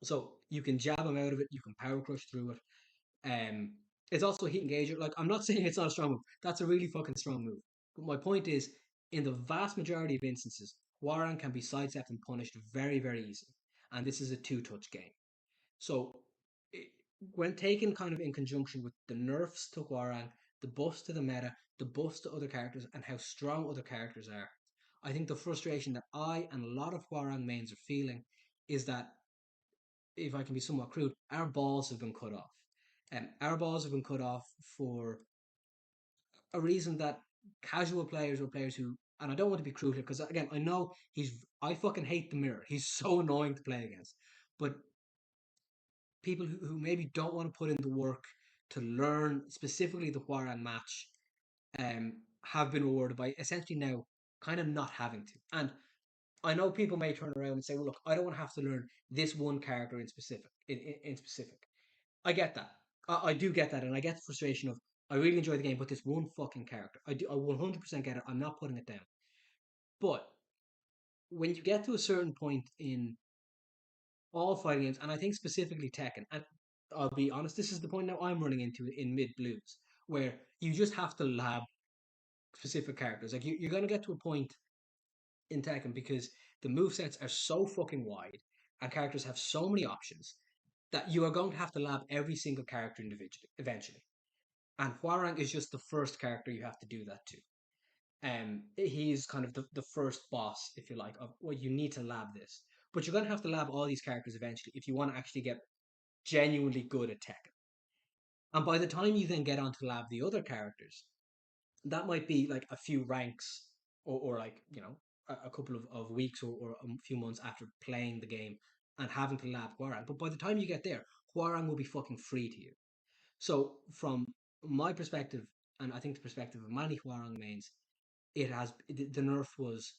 So you can jab him out of it, you can power crush through it. Um, it's also a heat engager. Like I'm not saying it's not a strong move. That's a really fucking strong move. But my point is, in the vast majority of instances, Hwoarang can be sidestepped and punished very, very easily. And this is a two-touch game. So it, when taken kind of in conjunction with the nerfs to Hwoarang, the buffs to the meta, the buffs to other characters, and how strong other characters are, I think the frustration that I and a lot of Hwoarang mains are feeling is that if I can be somewhat crude, our balls have been cut off. Our balls have been cut off for a reason that casual players or players who, and I don't want to be crude here because again, I know I fucking hate the mirror. He's so annoying to play against. But people who maybe don't want to put in the work to learn specifically the Hwoarang match have been rewarded by essentially now kind of not having to. And I know people may turn around and say, "Well, look, I don't want to have to learn this one character in specific." In specific, I get that. I do get that, and I get the frustration of I really enjoy the game, but this one fucking character, I do. I 100% get it. I'm not putting it down. But when you get to a certain point in all fighting games, and I think specifically Tekken, and I'll be honest, this is the point now I'm running into in mid blues, where you just have to lab specific characters. Like you're going to get to a point in Tekken because the move sets are so fucking wide and characters have so many options that you are going to have to lab every single character individually eventually. And Hwoarang is just the first character you have to do that to. He's kind of the first boss, if you like, of well, you need to lab this. But you're gonna have to lab all these characters eventually if you want to actually get genuinely good at Tekken. And by the time you then get on to lab the other characters, that might be like a few ranks or like, a couple of weeks or a few months after playing the game and having to lab Hwoarang. But by the time you get there, Hwoarang will be fucking free to you. So from my perspective, and I think the perspective of many Hwoarang mains, the nerf was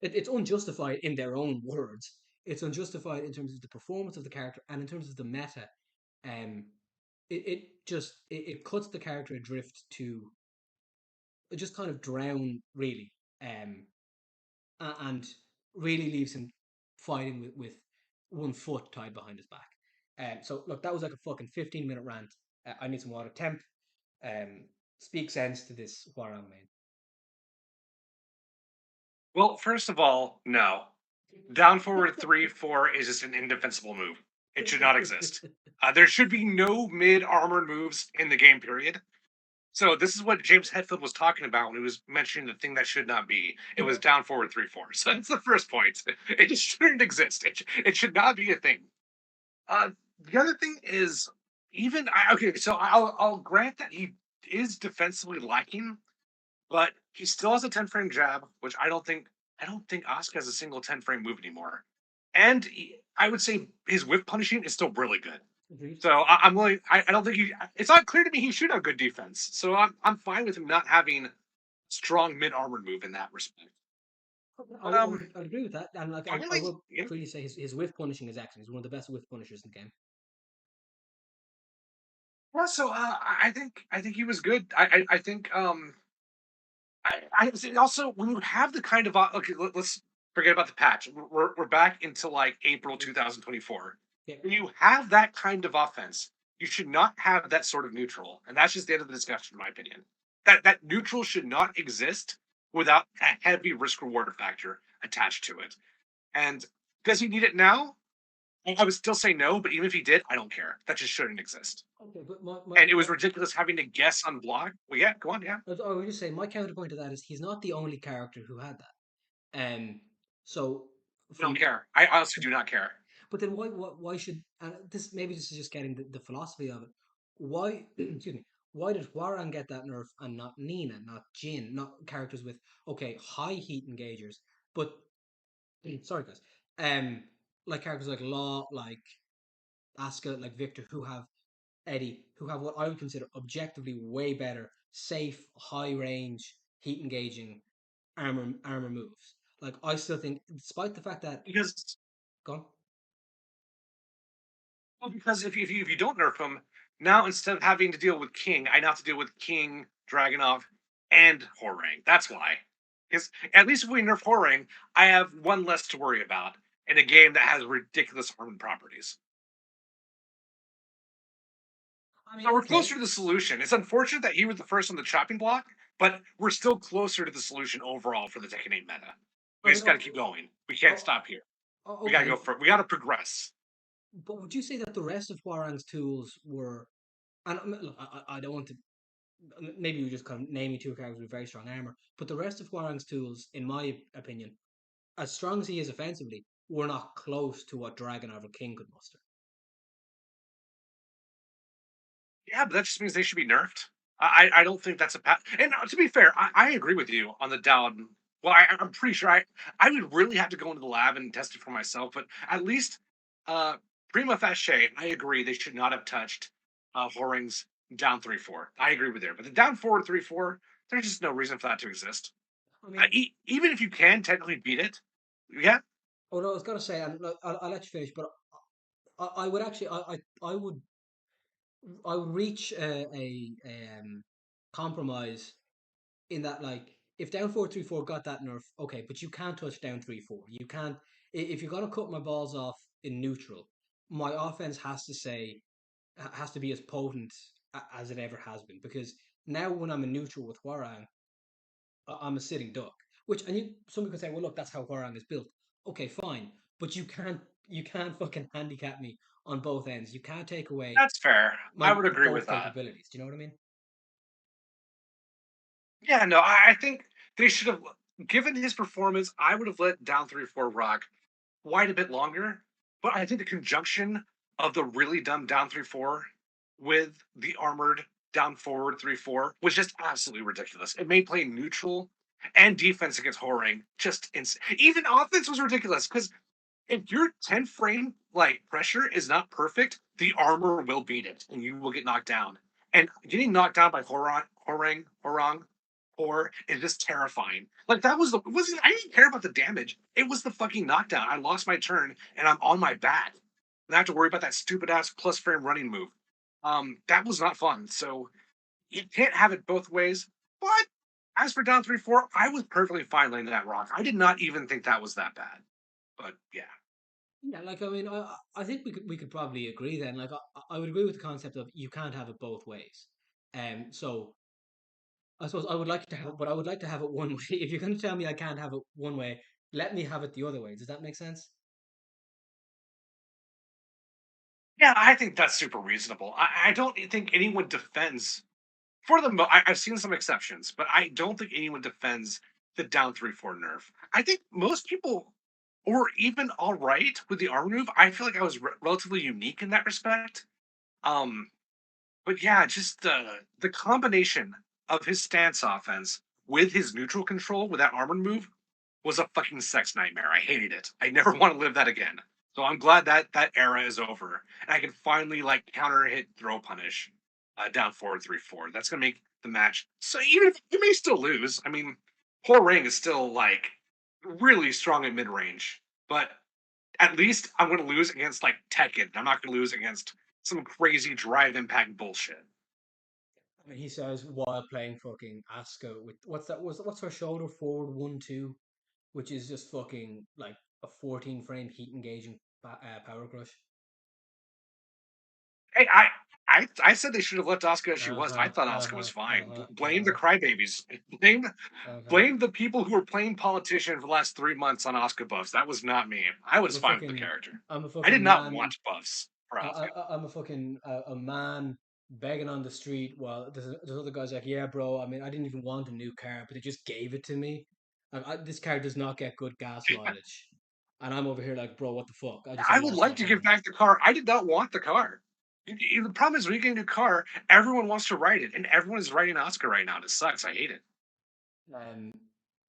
it's unjustified in their own words. It's unjustified in terms of the performance of the character and in terms of the meta. Um, it cuts the character adrift to just kind of drown really, and really leaves him fighting with 1 foot tied behind his back. So look, that was like a fucking 15-minute rant. I need some water. Temp, speak sense to this Hwoarang main. Well, first of all, no. Down forward 3-4 is just an indefensible move. It should not exist. There should be no mid armored moves in the game, period. So this is what James Hetfield was talking about when he was mentioning the thing that should not be. It was down forward 3-4. So that's the first point. It just shouldn't exist. It should not be a thing. Uh, the other thing is okay. So I'll grant that he is defensively lacking, but he still has a 10 frame jab, which I don't think Asuka has a single 10 frame move anymore. And I would say his whip punishing is still really good. Agreed. So I'm willing. I don't think he. It's not clear to me he should have good defense. So I'm fine with him not having strong mid armored move in that respect. I, But I would I would agree with that, and like I finally, will yeah. freely say his whiff punishing is excellent. He's one of the best whiff punishers in the game. Yeah, so I think he was good. I think also when you have the kind of okay, let's forget about the patch. We're back into like April 2024. Yeah. When you have that kind of offense, you should not have that sort of neutral, and that's just the end of the discussion, in my opinion. That neutral should not exist without a heavy risk reward factor attached to it. And does he need it now? I would still say no, but even if he did, I don't care. That just shouldn't exist. Okay, but And it was ridiculous having to guess on block. Well, yeah, go on, yeah. I would just say my counterpoint to that is he's not the only character who had that. So I don't from care. I honestly do not care. but then why should and this is just getting the philosophy of it. Why excuse me? Why did Hwoarang get that nerf and not Nina, not Jin, not characters with okay high heat engagers, but sorry guys, um, like characters like Law, like Asuka, like Victor, who have Eddie, who have what I would consider objectively way better, safe, high range, heat engaging armor moves. Like I still think, despite the fact that Because gone. because if you don't nerf him, now instead of having to deal with King, I now have to deal with King, Dragonov, and Hwoarang. That's why. Because at least if we nerf Hwoarang, I have one less to worry about in a game that has ridiculous armor properties. I mean, So we're okay, closer to the solution. It's unfortunate that he was the first on the chopping block, but we're still closer to the solution overall for the Tekken 8 meta. I We mean, just got to keep going. We can't oh, stop here. We got to okay, go for. We got to progress. but would you say that the rest of Hwoarang's tools were? And look, I don't want to. Maybe we just kind of naming two characters with very strong armor, but the rest of Hwoarang's tools, in my opinion, as strong as he is offensively, were not close to what Dragonov or King could muster. Yeah, but that just means they should be nerfed. I don't think that's a path. And to be fair, I agree with you on the down. Well, I'm pretty sure I would really have to go into the lab and test it for myself. But at least, uh, prima facie, I agree they should not have touched Hwoarang's down 3-4. I agree with there, but the down forward 3-4, there's just no reason for that to exist. I mean, Even if you can technically beat it, yeah, oh no, I was gonna say, and look, I'll let you finish, but I would actually, I would reach a compromise in that, like, if down 4-3-4 got that nerf, okay, but you can't touch down 3-4. You can't, if you're gonna cut my balls off in neutral, my offense has to be as potent as it ever has been, because now when I'm in neutral with Hwoarang, I'm a sitting duck. Which, and some people say, well, look, that's how Hwoarang is built. Okay, fine, but you can't fucking handicap me on both ends. You can't take away that's fair. I my would agree with both that. capabilities. Do you know what I mean? Yeah, no, I think they should have given his performance. I would have let down 3-4 rock quite a bit longer. But I think the conjunction of the really dumb down 3-4 with the armored down forward 3-4 was just absolutely ridiculous. It made playing neutral and defense against Hwoarang just insane. Even offense was ridiculous because if your 10 frame like pressure is not perfect, the armor will beat it and you will get knocked down. And getting knocked down by Hwoarang, or is just terrifying. Like that was the wasn't I didn't care about the damage. It was the fucking knockdown. I lost my turn and I'm on my back. And I have to worry about that stupid ass plus frame running move. That was not fun. So you can't have it both ways. But as for down 3-4, I was perfectly fine laying that rock. I did not even think that was that bad. But yeah. Yeah, like, I mean, I think we could probably agree then. Like, I would agree with the concept of you can't have it both ways. So I suppose I would like to have it, but I would like to have it one way. If you're going to tell me I can't have it one way, let me have it the other way. Does that make sense? Yeah, I think that's super reasonable. I don't think anyone defends for I've seen some exceptions, but I don't think anyone defends the down 3-4 nerf. I think most people or even all right with the armor move. I feel like I was relatively unique in that respect. Um, but yeah, just the combination of his stance offense with his neutral control with that armor move was a fucking sex nightmare. I hated it. I never want to live that again. So I'm glad that that era is over, and I can finally like counter hit throw punish down forward 3-4. That's gonna make the match. So even if you may still lose, I mean, Hwoarang is still like really strong at mid range, but at least I'm gonna lose against like Tekken. I'm not gonna lose against some crazy drive impact bullshit. I mean, he says while playing fucking Asuka with what's her shoulder forward 1-2, which is just fucking like a 14 frame heat engaging power crush. Hey, I said they should have left Asuka as she Uh was. I huh. thought Uh Asuka huh. was Uh fine. huh. Uh Blame the huh. crybabies. Blame Uh-huh. blame the people who were playing politician for the last 3 months on Asuka buffs. That was not me. I I'm was a fine with the fucking character. I'm a I did fucking not man. want buffs for Asuka. I'm a fucking a man begging on the street while there's other guys like, yeah, bro. I mean, I didn't even want a new car, but they just gave it to me. This car does not get good gas mileage, and I'm over here like, bro, what the fuck? I just I would unlocked like my to give gun. back the car. I did not want the car. The problem is when you get a new car, everyone wants to ride it, and everyone is riding Asuka right now. And it sucks. I hate it. Um,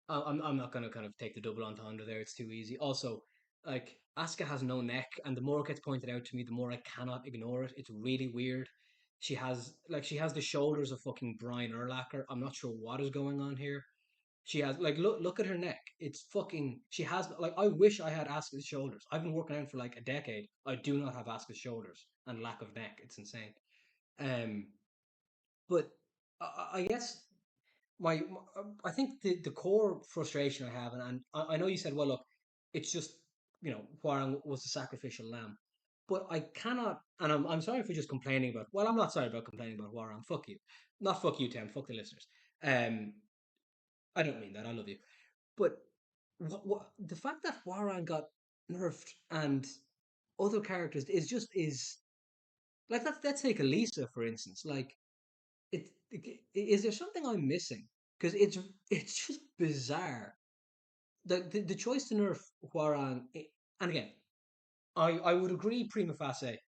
I'm not gonna kind of take the double entendre there. It's too easy. Also, like, Asuka has no neck, and the more it gets pointed out to me, the more I cannot ignore it. It's really weird. She has the shoulders of fucking Brian Urlacher. I'm not sure what is going on here. She has, like, look at her neck. It's fucking. She has, like, I wish I had Asuka's shoulders. I've been working out for like a decade. I do not have Asuka's shoulders and lack of neck. It's insane. Um, but I guess I think the core frustration I have, and I know you said, well, look, it's just, Hwoarang was the sacrificial lamb, but I cannot, and I'm sorry for just complaining about. Well, I'm not sorry about complaining about Hwoarang. Fuck you, not fuck you, Temp. Fuck the listeners. Um, I don't mean that. I love you, but the fact that Hwoarang got nerfed and other characters is like, let's take Elisa for instance. Like, is there something I'm missing? Because it's just bizarre. The choice to nerf Hwoarang, and again, I would agree prima facie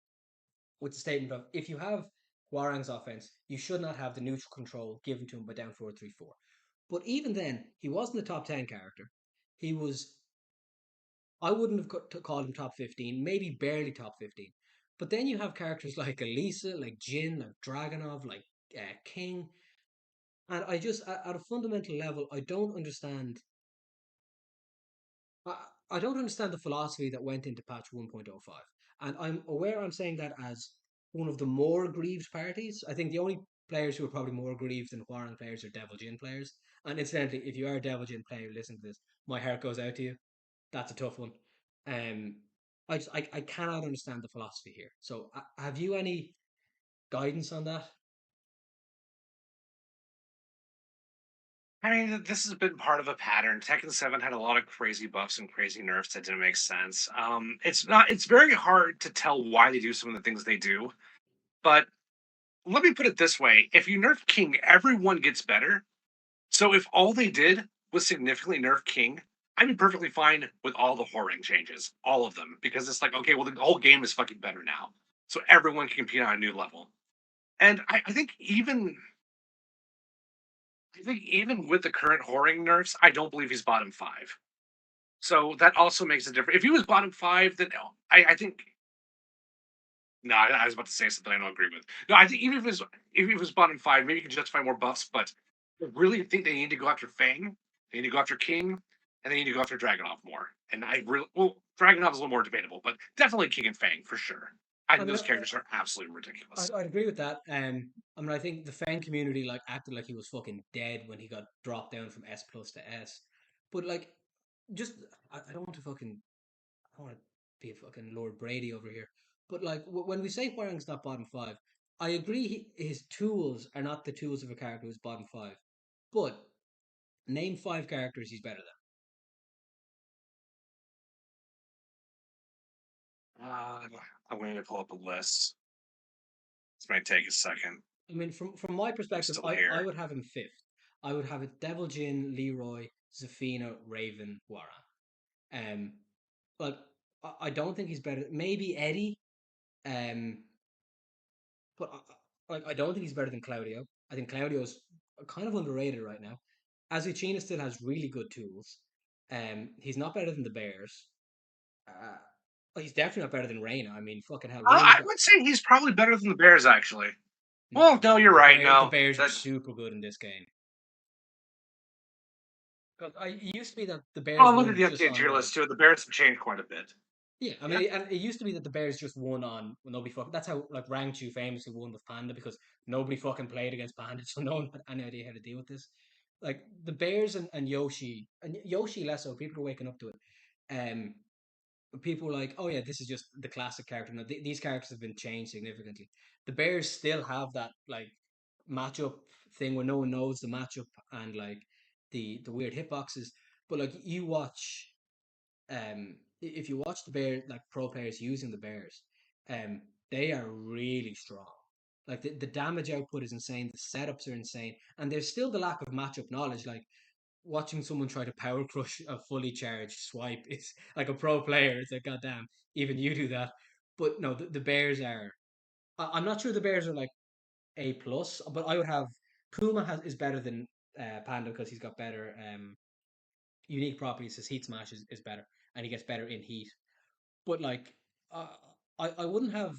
with the statement of, if you have Hwoarang's offense, you should not have the neutral control given to him by down 4-3-4. But even then, he wasn't a top 10 character. He was. I wouldn't have called him top 15, maybe barely top 15. But then you have characters like Elisa, like Jin, like Dragonov, like King, and I just at a fundamental level, I, I don't understand the philosophy that went into patch 1.05. And I'm aware I'm saying that as one of the more aggrieved parties. I think the only players who are probably more aggrieved than Hwoarang players are Devil Jin players. And incidentally, if you are a Devil Jin player, listen to this. My heart goes out to you. That's a tough one. Um, I cannot understand the philosophy here. So have you any guidance on that? I mean, this has been part of a pattern. Tekken 7 had a lot of crazy buffs and crazy nerfs that didn't make sense. It's not. It's very hard to tell why they do some of the things they do. But let me put it this way: if you nerf King, everyone gets better. So if all they did was significantly nerf King, I'd be perfectly fine with all the Hwoarang changes, all of them, because it's like, okay, well, the whole game is fucking better now, so everyone can compete on a new level. And I think even with the current Hwoarang nerfs, I don't believe he's bottom five. So that also makes a difference. If he was bottom five, then I think no, I was about to say something I don't agree with. No, I think even if it was bottom five, maybe you can justify more buffs. But I really think they need to go after Fang, they need to go after King, and they need to go after Dragonov more. And I really well, Dragonov is a little more debatable, but definitely King and Fang for sure. I I think mean, those characters are absolutely ridiculous. I'd agree with that. I mean, I think the fan community like acted like he was fucking dead when he got dropped down from S plus to S. But like, just I don't want to fucking I don't want to be a fucking Lord Brady over here. But like, when we say Hwoarang's not bottom five, I agree his tools are not the tools of a character who's bottom five. But name five characters he's better Uh, I'm going to pull up a list. This might take a second. than. I mean, from my I'm perspective, still I here. would have him fifth. I would have it Devil Jin, Leroy, Zafina, Raven, Hwoarang. Um, but I don't think he's better. Maybe Eddie. Um, but like I don't think he's better than Claudio. I think Claudio's kind of underrated right now. Azucena still has really good tools. He's not better than the Bears. Uh, he's definitely not better than Reina. I mean, fucking hell, Reina's I got would say he's probably better than the Bears, actually. Well, no. no, you're The right. bear, the No, Bears are that super good in this game. 'Cause it used to be that the Bears oh, look at won the just updated on tier like list too. The Bears have changed quite a bit. yeah. I Yeah. mean, and it used to be that the Bears just won on well, nobody fucking. That's how like Rangchu famously won with Panda because nobody fucking played against Panda, so no one had any idea how to deal with this. Like the Bears and Yoshi less so. People are waking up to it. Um, people are like, oh yeah, this is just the classic character. No, these characters have been changed significantly. The Bears still have that like matchup thing where no one knows the matchup and like the weird hitboxes. But like you watch, if you watch the Bears like pro players using the Bears, they are really strong. Like the damage output is insane. The setups are insane, and there's still the lack of matchup knowledge. Like watching someone try to power crush a fully charged swipe is like a pro player. It's like, goddamn, even you do that. But no, the Bears are. I'm not sure the Bears are like A plus, but I would have Puma is better than Panda because he's got better unique properties. His heat smash is better, and he gets better in heat. But like, uh, I wouldn't have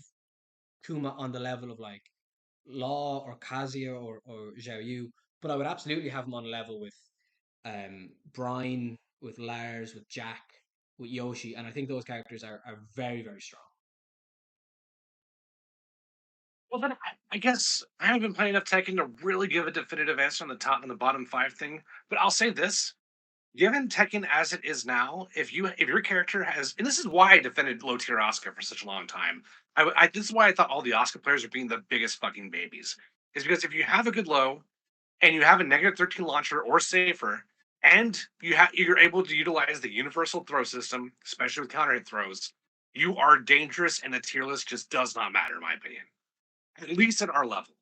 Kuma on the level of like Law or Kazuya or Zhao Yu, but I would absolutely have him on a level with Brian, with Lars, with Jack, with Yoshi, and I think those characters are very, very strong. Well, then I guess I haven't been playing enough Tekken to really give a definitive answer on the top and the bottom five thing. But I'll say this: given Tekken as it is now, if your character has, and this is why I defended low tier Oscar for such a long time. This is why I thought all the Oscar players are being the biggest fucking babies. Is because if you have a good low and you have a -13 launcher or safer, and you're able to utilize the universal throw system, especially with counter hit throws, you are dangerous, and the tier list just does not matter, in my opinion. At least at our level.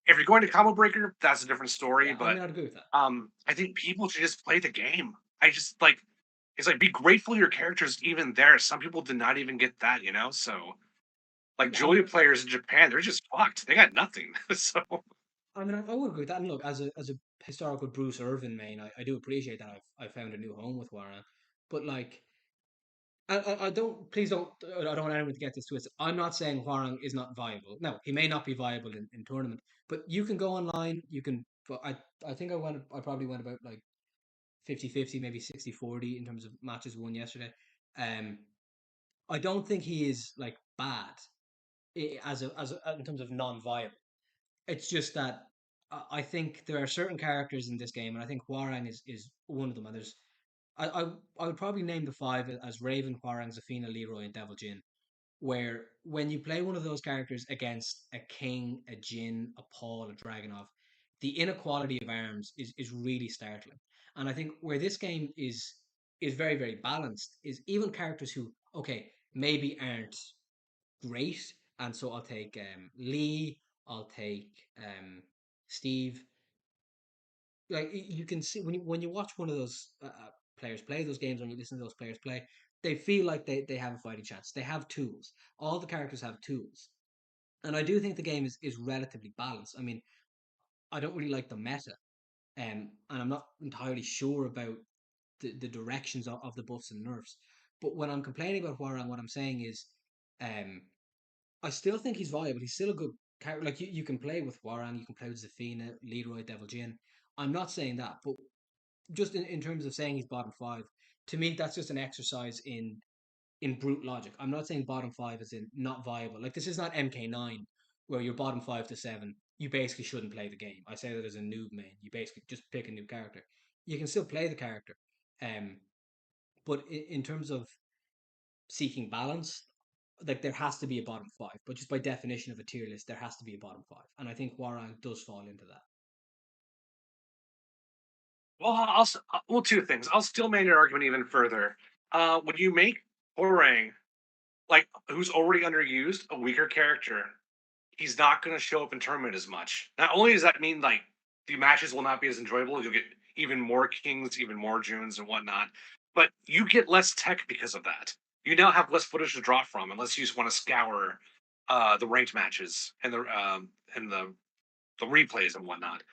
If you're going to combo breaker, that's a different story. Yeah, I mean, But I'd agree with that. I think people should just play the game. I just like it's like be grateful your character's even there. Some people did not even get that, you know. So like Yeah, Julia players in Japan, they're just fucked. They got nothing. So I would agree with that. And look, as a historical Bruce Irvin main, I do appreciate that I found a new home with Warren, but like I don't. Please don't. I don't want anyone to get this twisted. I'm not saying Hwoarang is not viable. No, he may not be viable in tournament, but you can go online. You can. But I think I went. I probably went about like 50-50, maybe 60-40 in terms of matches won yesterday. Um, I don't think he is like bad in terms of non-viable. It's just that I think there are certain characters in this game, and I think Hwoarang is one of them. And there's I would probably name the five as Raven, Hwoarang, Zafina, Leroy, and Devil Jin. Where when you play one of those characters against a king, a Jin, a Paul, a Dragonov, the inequality of arms is really startling. And I think where this game is very very balanced is even characters who okay maybe aren't great, and so I'll take Lee, I'll take Steve. Like you can see when you watch one of those players play those games, when you listen to those players play, they feel like they have a fighting chance. They have tools. All the characters have tools, and I do think the game is relatively balanced. I mean, I don't really like the meta, and I'm not entirely sure about the directions of the buffs and nerfs. But when I'm complaining about Hwoarang, what I'm saying is, um, I still think he's viable. He's still a good character. Like you can play with Hwoarang, you can play with Zafina, Leroy, Devil Jin. I'm not saying that, but just in terms of saying he's bottom five, to me that's just an exercise in brute logic. I'm not saying bottom five is in not viable. Like this is not MK9 where you're bottom 5 to 7. You basically shouldn't play the game. I say that as a noob main. You basically just pick a new character. You can still play the character, um, but in terms of seeking balance, like there has to be a bottom five. But just by definition of a tier list, there has to be a bottom five, and I think Hwoarang does fall into that. Well, well, two things. I'll still make your argument even further. When you make Orang like who's already underused, a weaker character, he's not going to show up in tournament as much. Not only does that mean like the matches will not be as enjoyable, you'll get even more kings, even more Junes and whatnot, but you get less tech because of that. You now have less footage to draw from, unless you just want to scour the ranked matches and the replays and whatnot.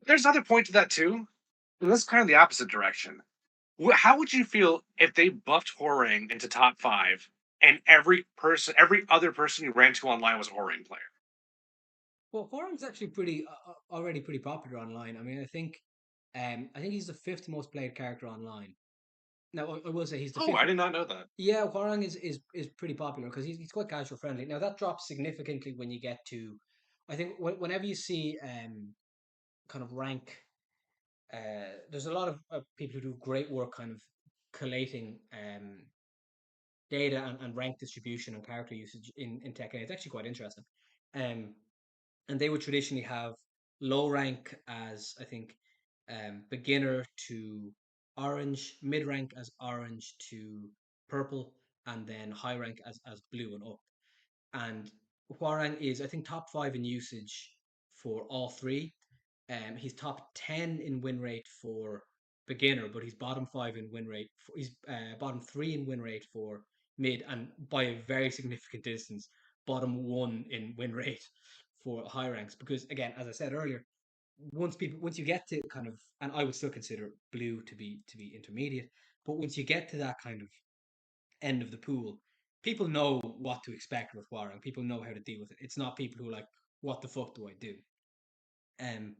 There's another point to that too. And this is kind of the opposite direction. How would you feel if they buffed Hwoarang into top five, and every other person you ran to online was a Hwoarang player? Well, Hwoarang's actually pretty already pretty popular online. I mean, I think he's the fifth most played character online. Now, I will say he's the Oh, fifth. I did not know that. Yeah, Hwoarang is pretty popular because he's quite casual friendly. Now that drops significantly when you get to, I think whenever you see kind of rank, there's a lot of people who do great work kind of collating data and rank distribution and character usage in Tekken. It's actually quite interesting. Um, and they would traditionally have low rank as I think beginner to orange, mid rank as orange to purple, and then high rank as blue and up. And Hwoarang is I think top five in usage for all three. He's top 10 in win rate for beginner, but he's bottom five in win rate. He's bottom three in win rate for mid, and by a very significant distance, bottom one in win rate for high ranks. Because again, as I said earlier, once you get to kind of, and I would still consider blue to be intermediate, but once you get to that kind of end of the pool, people know what to expect with Hwoarang. People know how to deal with it. It's not people who are like, what the fuck do I do? Um,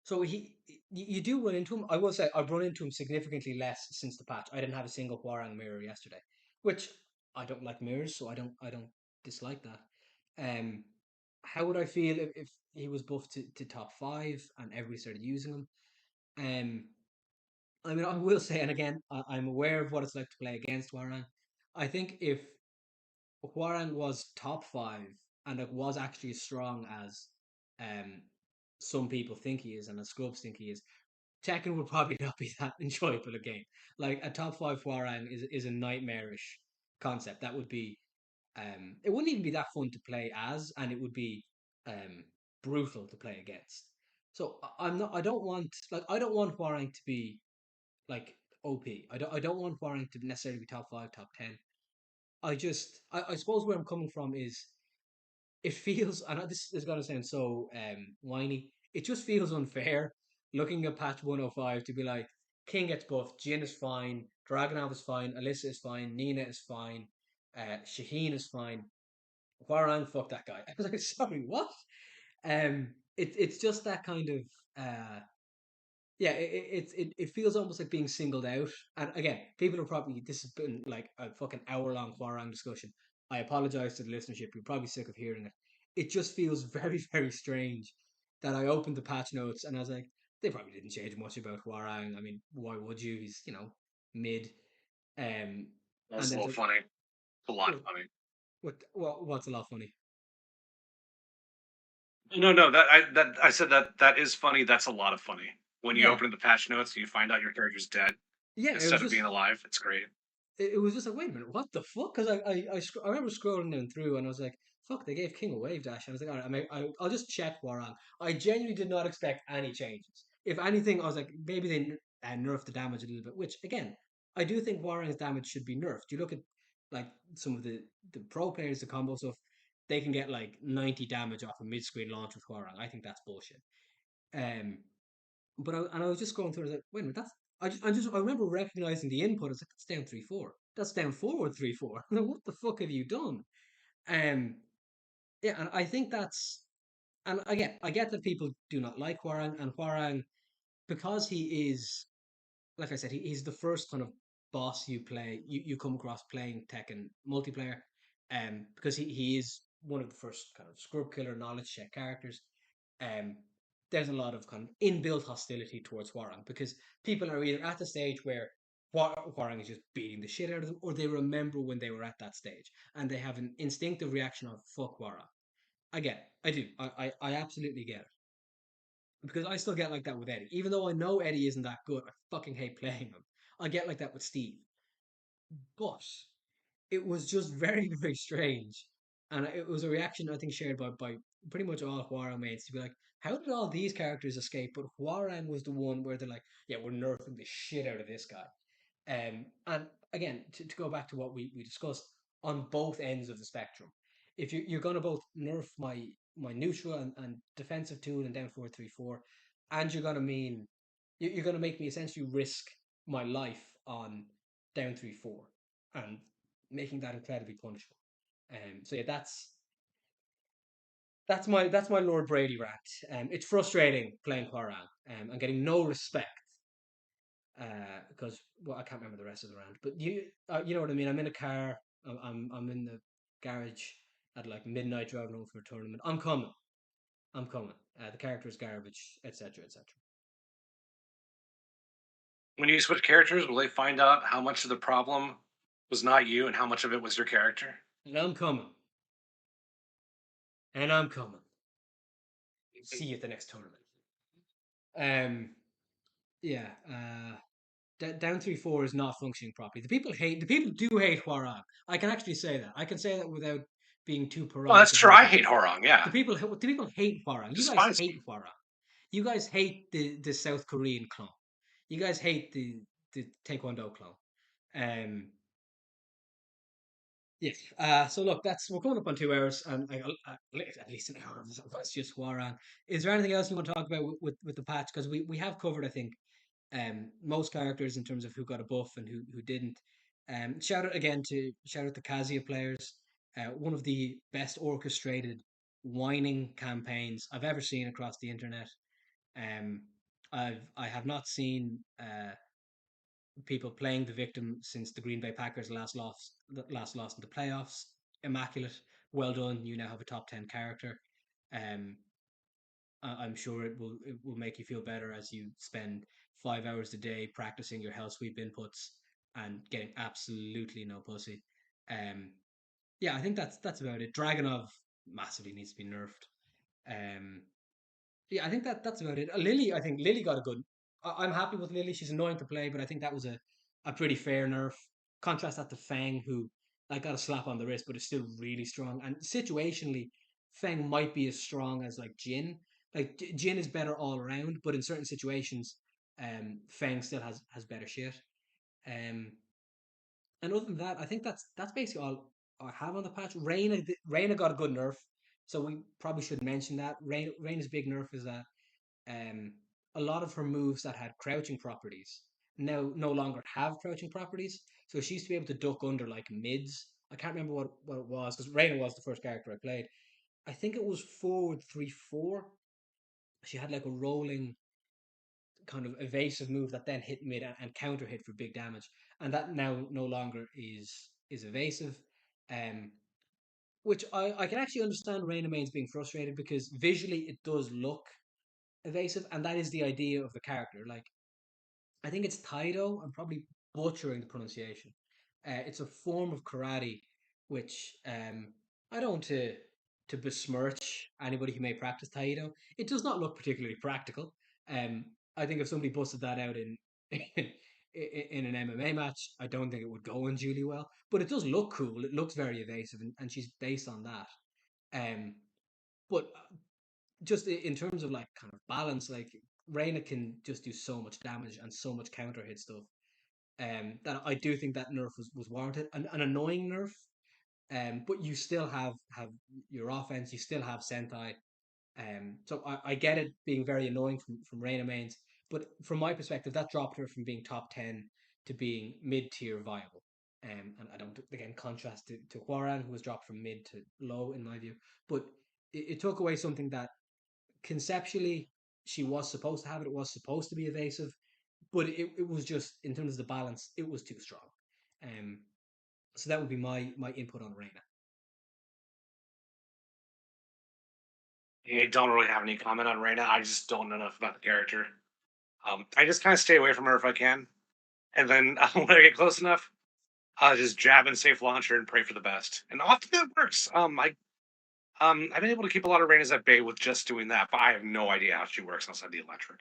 so you do run into him. I will say I've run into him significantly less since the patch. I didn't have a single Hwoarang mirror yesterday, which I don't like mirrors, so I don't dislike that. Um, how would I feel if he was buffed to top five and everybody started using him? Um, I mean, I will say, and again, I'm aware of what it's like to play against Hwoarang. I think if Hwoarang was top five and it was actually as strong as um some people think he is and as scrubs think he is, Tekken would probably not be that enjoyable a game. Like a top five Hwoarang is a nightmarish concept. That would be it wouldn't even be that fun to play as, and it would be um brutal to play against. So I'm not. I don't want Hwoarang to be like OP. I don't want Hwoarang to necessarily be top five, top 10. I suppose where I'm coming from is it feels, and this is gonna sound so whiny. It just feels unfair looking at patch 105 to be like King gets buffed, Jin is fine, Dragunov is fine. Alyssa is fine. Nina is fine. Shaheen is fine. Hwoarang, fuck that guy. I was like, sorry, what? It's just that kind of uh, yeah. It feels almost like being singled out. And again, people are probably this has been like a fucking hour long Hwoarang discussion. I apologize to the listenership. You're probably sick of hearing it. It just feels very strange that I opened the patch notes and I was like, they probably didn't change much about Hwoarang. I mean, why would you? He's mid. Um, That's and a then little to funny. A lot what funny. what's a lot funny. No, that I said that is funny. That's a lot of funny. When you Yeah, open the patch notes and you find out your character's dead yeah. It was instead of just being alive, it's great. it was just like, wait a minute, what the fuck? Because I remember scrolling down through and I was like, fuck, they gave King a wave dash. And I was like, all right, I'll just check Hwoarang. I genuinely did not expect any changes. If anything, I was like, maybe they nerfed the damage a little bit, which again, I do think Hwoarang's damage should be nerfed. You look at like some of the pro players, the combo stuff, they can get like 90 damage off a mid screen launch with Hwoarang. I think that's bullshit. Um, and I was just going through. I was like, wait a minute, that's I remember recognizing the input. I was like, that's down 3-4. That's down forward 3-4. I'm like, what the fuck have you done? Um, yeah, and I think that's and again, I get that people do not like Hwoarang, and Hwoarang because he is like I said, he's the first kind of boss you come across playing Tekken multiplayer, because he is one of the first kind of scrub killer knowledge check characters. Um, there's a lot of kind of inbuilt hostility towards Hwoarang because people are either at the stage where Hwoarang is just beating the shit out of them, or they remember when they were at that stage and they have an instinctive reaction of fuck Hwoarang. I get it. I do. I absolutely get it because I still get like that with Eddie. Even though I know Eddie isn't that good, I fucking hate playing him. I get like that with Steve. But it was just very strange. And it was a reaction I think shared by pretty much all Hwoarang mates to be like, how did all these characters escape? But Hwoarang was the one where they're like, yeah, we're nerfing the shit out of this guy. And again, to go back to what we discussed on both ends of the spectrum, if you're going to both nerf my neutral and defensive tool and down 4-3-4, and you're going to you're going to make me essentially risk my life on down 3-4 and making that incredibly punishable. So yeah, that's my Lord Brady rant. It's frustrating playing Hwoarang and getting no respect because well, I can't remember the rest of the round. But you know what I mean. I'm in a car. I'm in the garage at like midnight driving home from a tournament. I'm coming. I'm coming. The character is garbage, etc., etc. When you switch characters, will they find out how much of the problem was not you and how much of it was your character? And I'm coming. And I'm coming. See you at the next tournament. Um. Yeah. Down 3-4 is not functioning properly. The people do hate Hwoarang. I can actually say that. I can say that without being too Oh, that's parodic true. about I the hate Horong. Yeah, the people hate Hwoarang. You guys despise hate him. Hwoarang. You guys hate the South Korean clone. You guys hate the Taekwondo clone. Um, yes. So look, that's we're coming up on 2 hours, and at least an hour. That's just Hwoarang. Is there anything else you want to talk about with the patch? Because we have covered, I think, most characters in terms of who got a buff and who didn't. Shout out to Kazuya players. One of the best orchestrated whining campaigns I've ever seen across the internet. Um, I have not seen people playing the victim since the Green Bay Packers last lost in the playoffs. Immaculate, well done. You now have a top 10 character. Um, I'm sure it will make you feel better as you spend 5 hours a day practicing your hell sweep inputs and getting absolutely no pussy. Um, yeah, I think that's about it. Dragonov massively needs to be nerfed. Um, yeah, I think that's about it. Lily, I think Lily got a good. I'm happy with Lily. She's annoying to play, but I think that was a pretty fair nerf. Contrast that to Fang, who like got a slap on the wrist, but is still really strong. And situationally, Fang might be as strong as like Jin. Like Jin is better all around, but in certain situations, Fang still has better shit. Um, and other than that, I think that's basically all I have on the patch. Reina got a good nerf, so we probably should mention that. Reina's big nerf is that um, a lot of her moves that had crouching properties now no longer have crouching properties. So she used to be able to duck under like mids. I can't remember what it was because Reyna was the first character I played. I think it was forward 3-4. She had like a rolling kind of evasive move that then hit mid and counter hit for big damage, and that now no longer is evasive. Um, which I can actually understand Reyna Mains being frustrated because visually it does look evasive, and that is the idea of the character. Like I think it's Taido. I'm probably butchering the pronunciation. It's a form of karate, which I don't want to besmirch anybody who may practice Taido. It does not look particularly practical. Um, I think if somebody busted that out in in an MMA match, I don't think it would go unduly well. But it does look cool. It looks very evasive, and she's based on that. Um, but just in terms of like kind of balance, like Reina can just do so much damage and so much counter hit stuff. That I do think that nerf was warranted. An annoying nerf, but you still have your offense. You still have Sentai. So I get it being very annoying from Reina mains, but from my perspective, that dropped her from being top 10 to being mid tier viable. And I don't again contrast to Hwoarang, who was dropped from mid to low in my view, but it took away something that conceptually she was supposed to have it. It was supposed to be evasive, but it was just in terms of the balance, it was too strong. Um, so that would be my input on Reina. I don't really have any comment on Reyna. I just don't know enough about the character. I just kind of stay away from her if I can, and then when I get close enough, I'll just jab and safe launcher and pray for the best. And often it works. I've been able to keep a lot of Reynas at bay with just doing that, but I have no idea how she works outside the electric.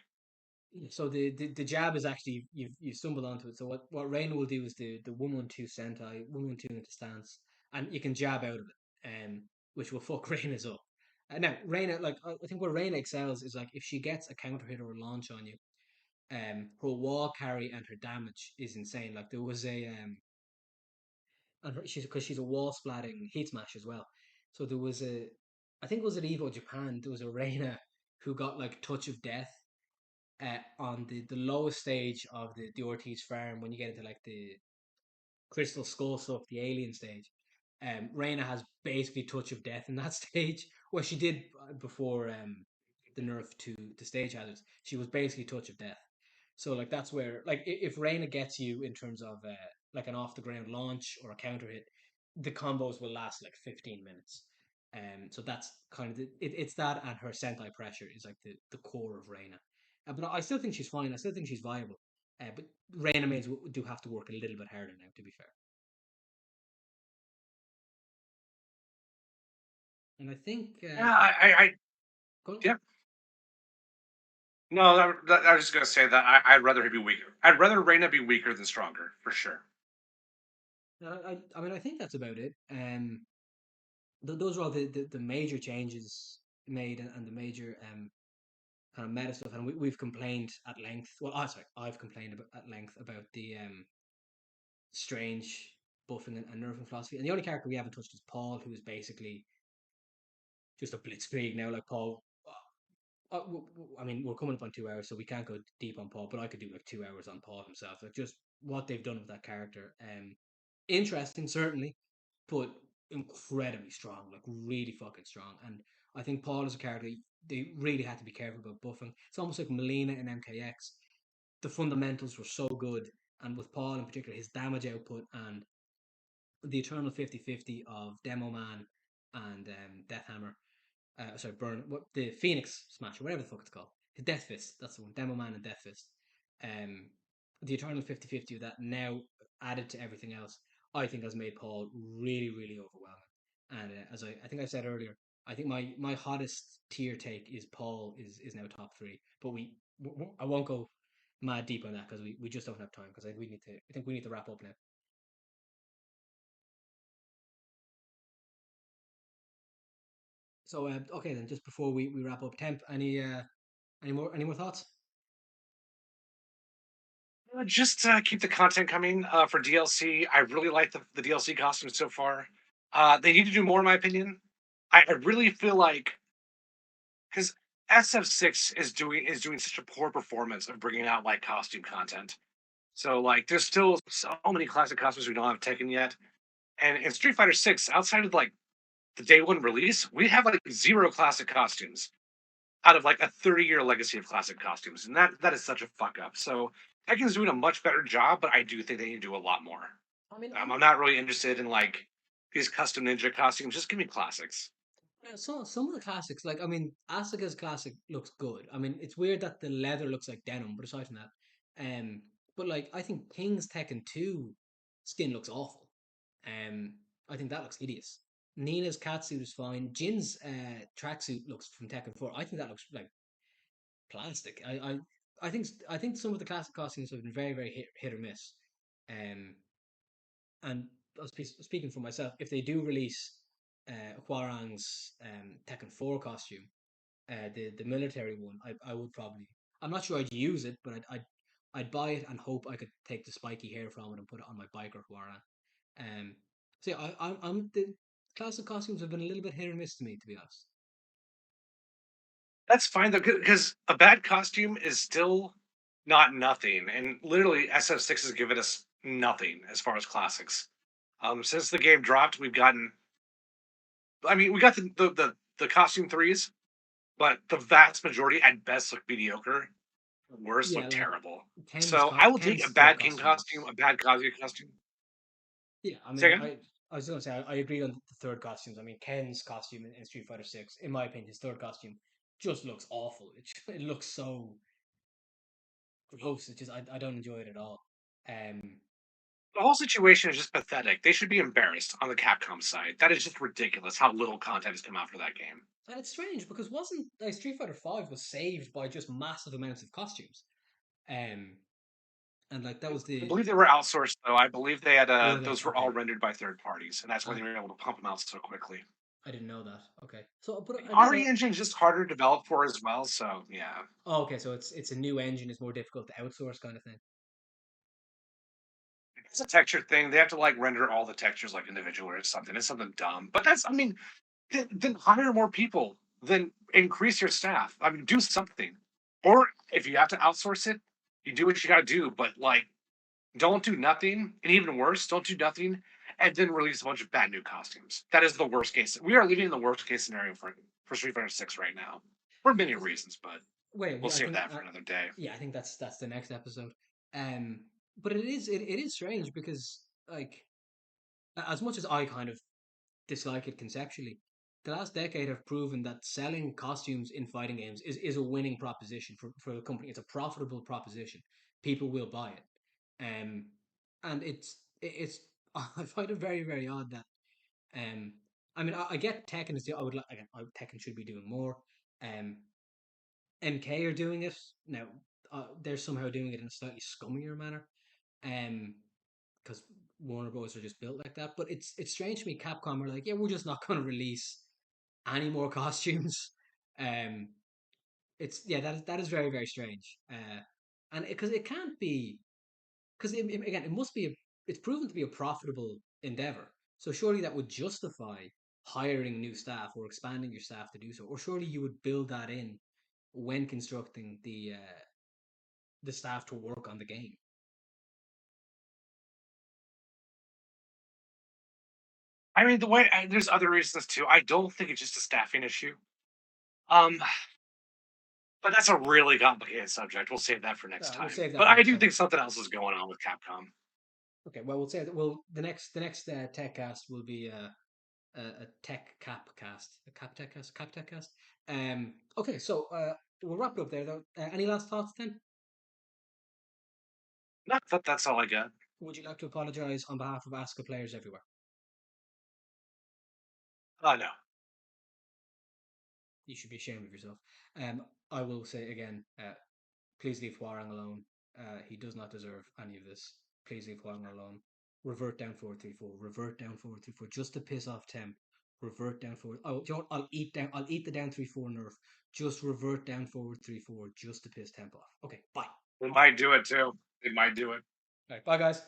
So the jab is actually you stumbled onto it. So what Reina will do is the 1-1-2 sentai, 1-1-2 into stance, and you can jab out of it, which will fuck Reina's up. Now Reina, like I think where Reina excels is like if she gets a counter hit or a launch on you, her wall carry and her damage is insane. Like there was a and she's because she's a wall splatting heat smash as well. So there was a, I think it was at Evo Japan. There was a Reina who got like touch of death on the lowest stage of the Ortiz farm when you get into like the Crystal Skull stuff, the alien stage. Reina has basically touch of death in that stage. Well, she did before the nerf to stage hazards. She was basically touch of death. So like that's where like if Reina gets you in terms of like an off the ground launch or a counter hit, the combos will last like 15 minutes. So that's kind of it's that and her Sentai pressure is like the core of Reina. But I still think she's fine. I still think she's viable. But Reina maids do have to work a little bit harder now, to be fair. And I think Yeah, I go on. yeah. No, I was just gonna say that I'd rather he be weaker. I'd rather Reyna be weaker than stronger for sure. I mean, I think that's about it. Those are all the major changes made and the major kind of meta stuff. And we've complained at length. Well, sorry, I've complained at length about the strange buffing and nerfing philosophy. And the only character we haven't touched is Paul, who is basically just a blitzkrieg now. Like Paul, I mean, we're coming up on 2 hours, so we can't go deep on Paul. But I could do like 2 hours on Paul himself. Like just what they've done with that character. Interesting, certainly, but incredibly strong. Like really fucking strong. And I think Paul is a character they really had to be careful about buffing. It's almost like Melina in MKX. The fundamentals were so good, and with Paul in particular, his damage output and the eternal 50-50 of Demo Man and Deathhammer, sorry, Burn, what the Phoenix Smash or whatever the fuck it's called, the Death Fist. That's the one, Demo Man and Death Fist. Um, the eternal 50-50 of that now added to everything else, I think has made Paul really, really overwhelming. And as I think I said earlier, I think my hottest tier take is Paul is now top three. But I won't go mad deep on that because we just don't have time because I think we need to wrap up now. So okay then, just before we wrap up, Temp, any more thoughts? Just keep the content coming for DLC. I really like the DLC costumes so far. They need to do more, in my opinion. I really feel like because SF6 is doing such a poor performance of bringing out like costume content. So like, there's still so many classic costumes we don't have Tekken yet. And in Street Fighter 6, outside of like the day one release, we have like zero classic costumes out of like a 30-year legacy of classic costumes. And that is such a fuck up. So Tekken's doing a much better job, but I do think they need to do a lot more. I mean, I'm not really interested in like these custom ninja costumes. Just give me classics. some of the classics, like I mean, Asuka's classic looks good. I mean, it's weird that the leather looks like denim, but aside from that, but like I think King's Tekken 2 skin looks awful. Um, I think that looks hideous. Nina's catsuit is fine. Jin's tracksuit looks from Tekken 4. I think that looks like plastic. I think some of the classic costumes have been very hit or miss. Um, and speaking for myself, if they do release Hwoarang's Tekken 4 costume, the military one, I would probably. I'm not sure I'd use it, but I'd buy it and hope I could take the spiky hair from it and put it on my bike or Hwoarang. So yeah, I'm the classic costumes have been a little bit hit or miss to me, to be honest. That's fine though, because a bad costume is still not nothing. And literally, SF6 has given us nothing as far as classics. Since the game dropped, we've gotten. I mean, we got the costume threes, but the vast majority at best look mediocre. Worst look Yeah, like terrible. So I will take a Ken's third bad King costume costume, looks. a bad Kazuya costume. Yeah, I Say mean, again? I was gonna say I agree on the third costumes. I mean, Ken's costume in Street Fighter 6, in my opinion, his third costume just looks awful. It looks so gross. It just I don't enjoy it at all. Um, The whole situation is just pathetic. They should be embarrassed on the Capcom side. That is just ridiculous how little content has come out for that game. and it's strange because wasn't like Street Fighter 5 was saved by just massive amounts of costumes. Um, and like that was I the believe they were outsourced though. I believe they had were they those were all okay? rendered by third parties, and that's why Uh, they were able to pump them out so quickly. I didn't know that. Okay, so but again, RE engine is just harder to develop for as well. So yeah, oh, okay, so it's a new engine. It's more difficult to outsource kind of thing. it's a texture thing. They have to like render all the textures like individual or something. It's something dumb. But that's I mean, then hire more people. Then increase your staff. I mean, do something. Or if you have to outsource it, you do what you got to do. But like, don't do nothing, and even worse, don't do nothing, and then release a bunch of bad new costumes. That is the worst case. We are living in the worst case scenario for Street Fighter 6 right now, for many reasons. But Wait, we'll I save think that for another day. yeah, I think that's the next episode. Um, but it is strange because like as much as I kind of dislike it conceptually, the last decade have proven that selling costumes in fighting games is a winning proposition for the company. It's a profitable proposition. People will buy it. And it's I find it very odd that I mean I get Tekken is I would like again Tekken should be doing more. Um, MK are doing it now. They're somehow doing it in a slightly scummier manner. Um, because Warner Bros are just built like that. But it's strange to me. Capcom are like, yeah, we're just not going to release any more costumes. Um, it's yeah, that is very strange. And because it can't be because again, it must be it's proven to be a profitable endeavor. So surely that would justify hiring new staff or expanding your staff to do so. Or surely you would build that in when constructing the staff to work on the game. I mean, there's other reasons too. I don't think it's just a staffing issue. Um, but that's a really complicated subject. We'll save that for next We'll time. save that But for I next do time. think something else is going on with Capcom. Okay, well we'll say that. Well, the next tech cast will be a tech cap cast, a cap tech cast. Okay, so we'll wrap it up there though. Any last thoughts then? Not that that's all I got. Would you like to apologize on behalf of Asuka players everywhere? Oh no. You should be ashamed of yourself. I will say again, please leave Hwoarang alone. He does not deserve any of this. Please leave Hwoarang alone. Revert down 4-3-4. Revert down 4-3-4. Just to piss off Temp. Revert down forward. Oh, do you know what? I'll eat down. I'll eat the down 3-4 nerf. Just revert down forward 3-4. Just to piss Temp off. Okay, bye. They might do it too. They might do it. All right, bye guys.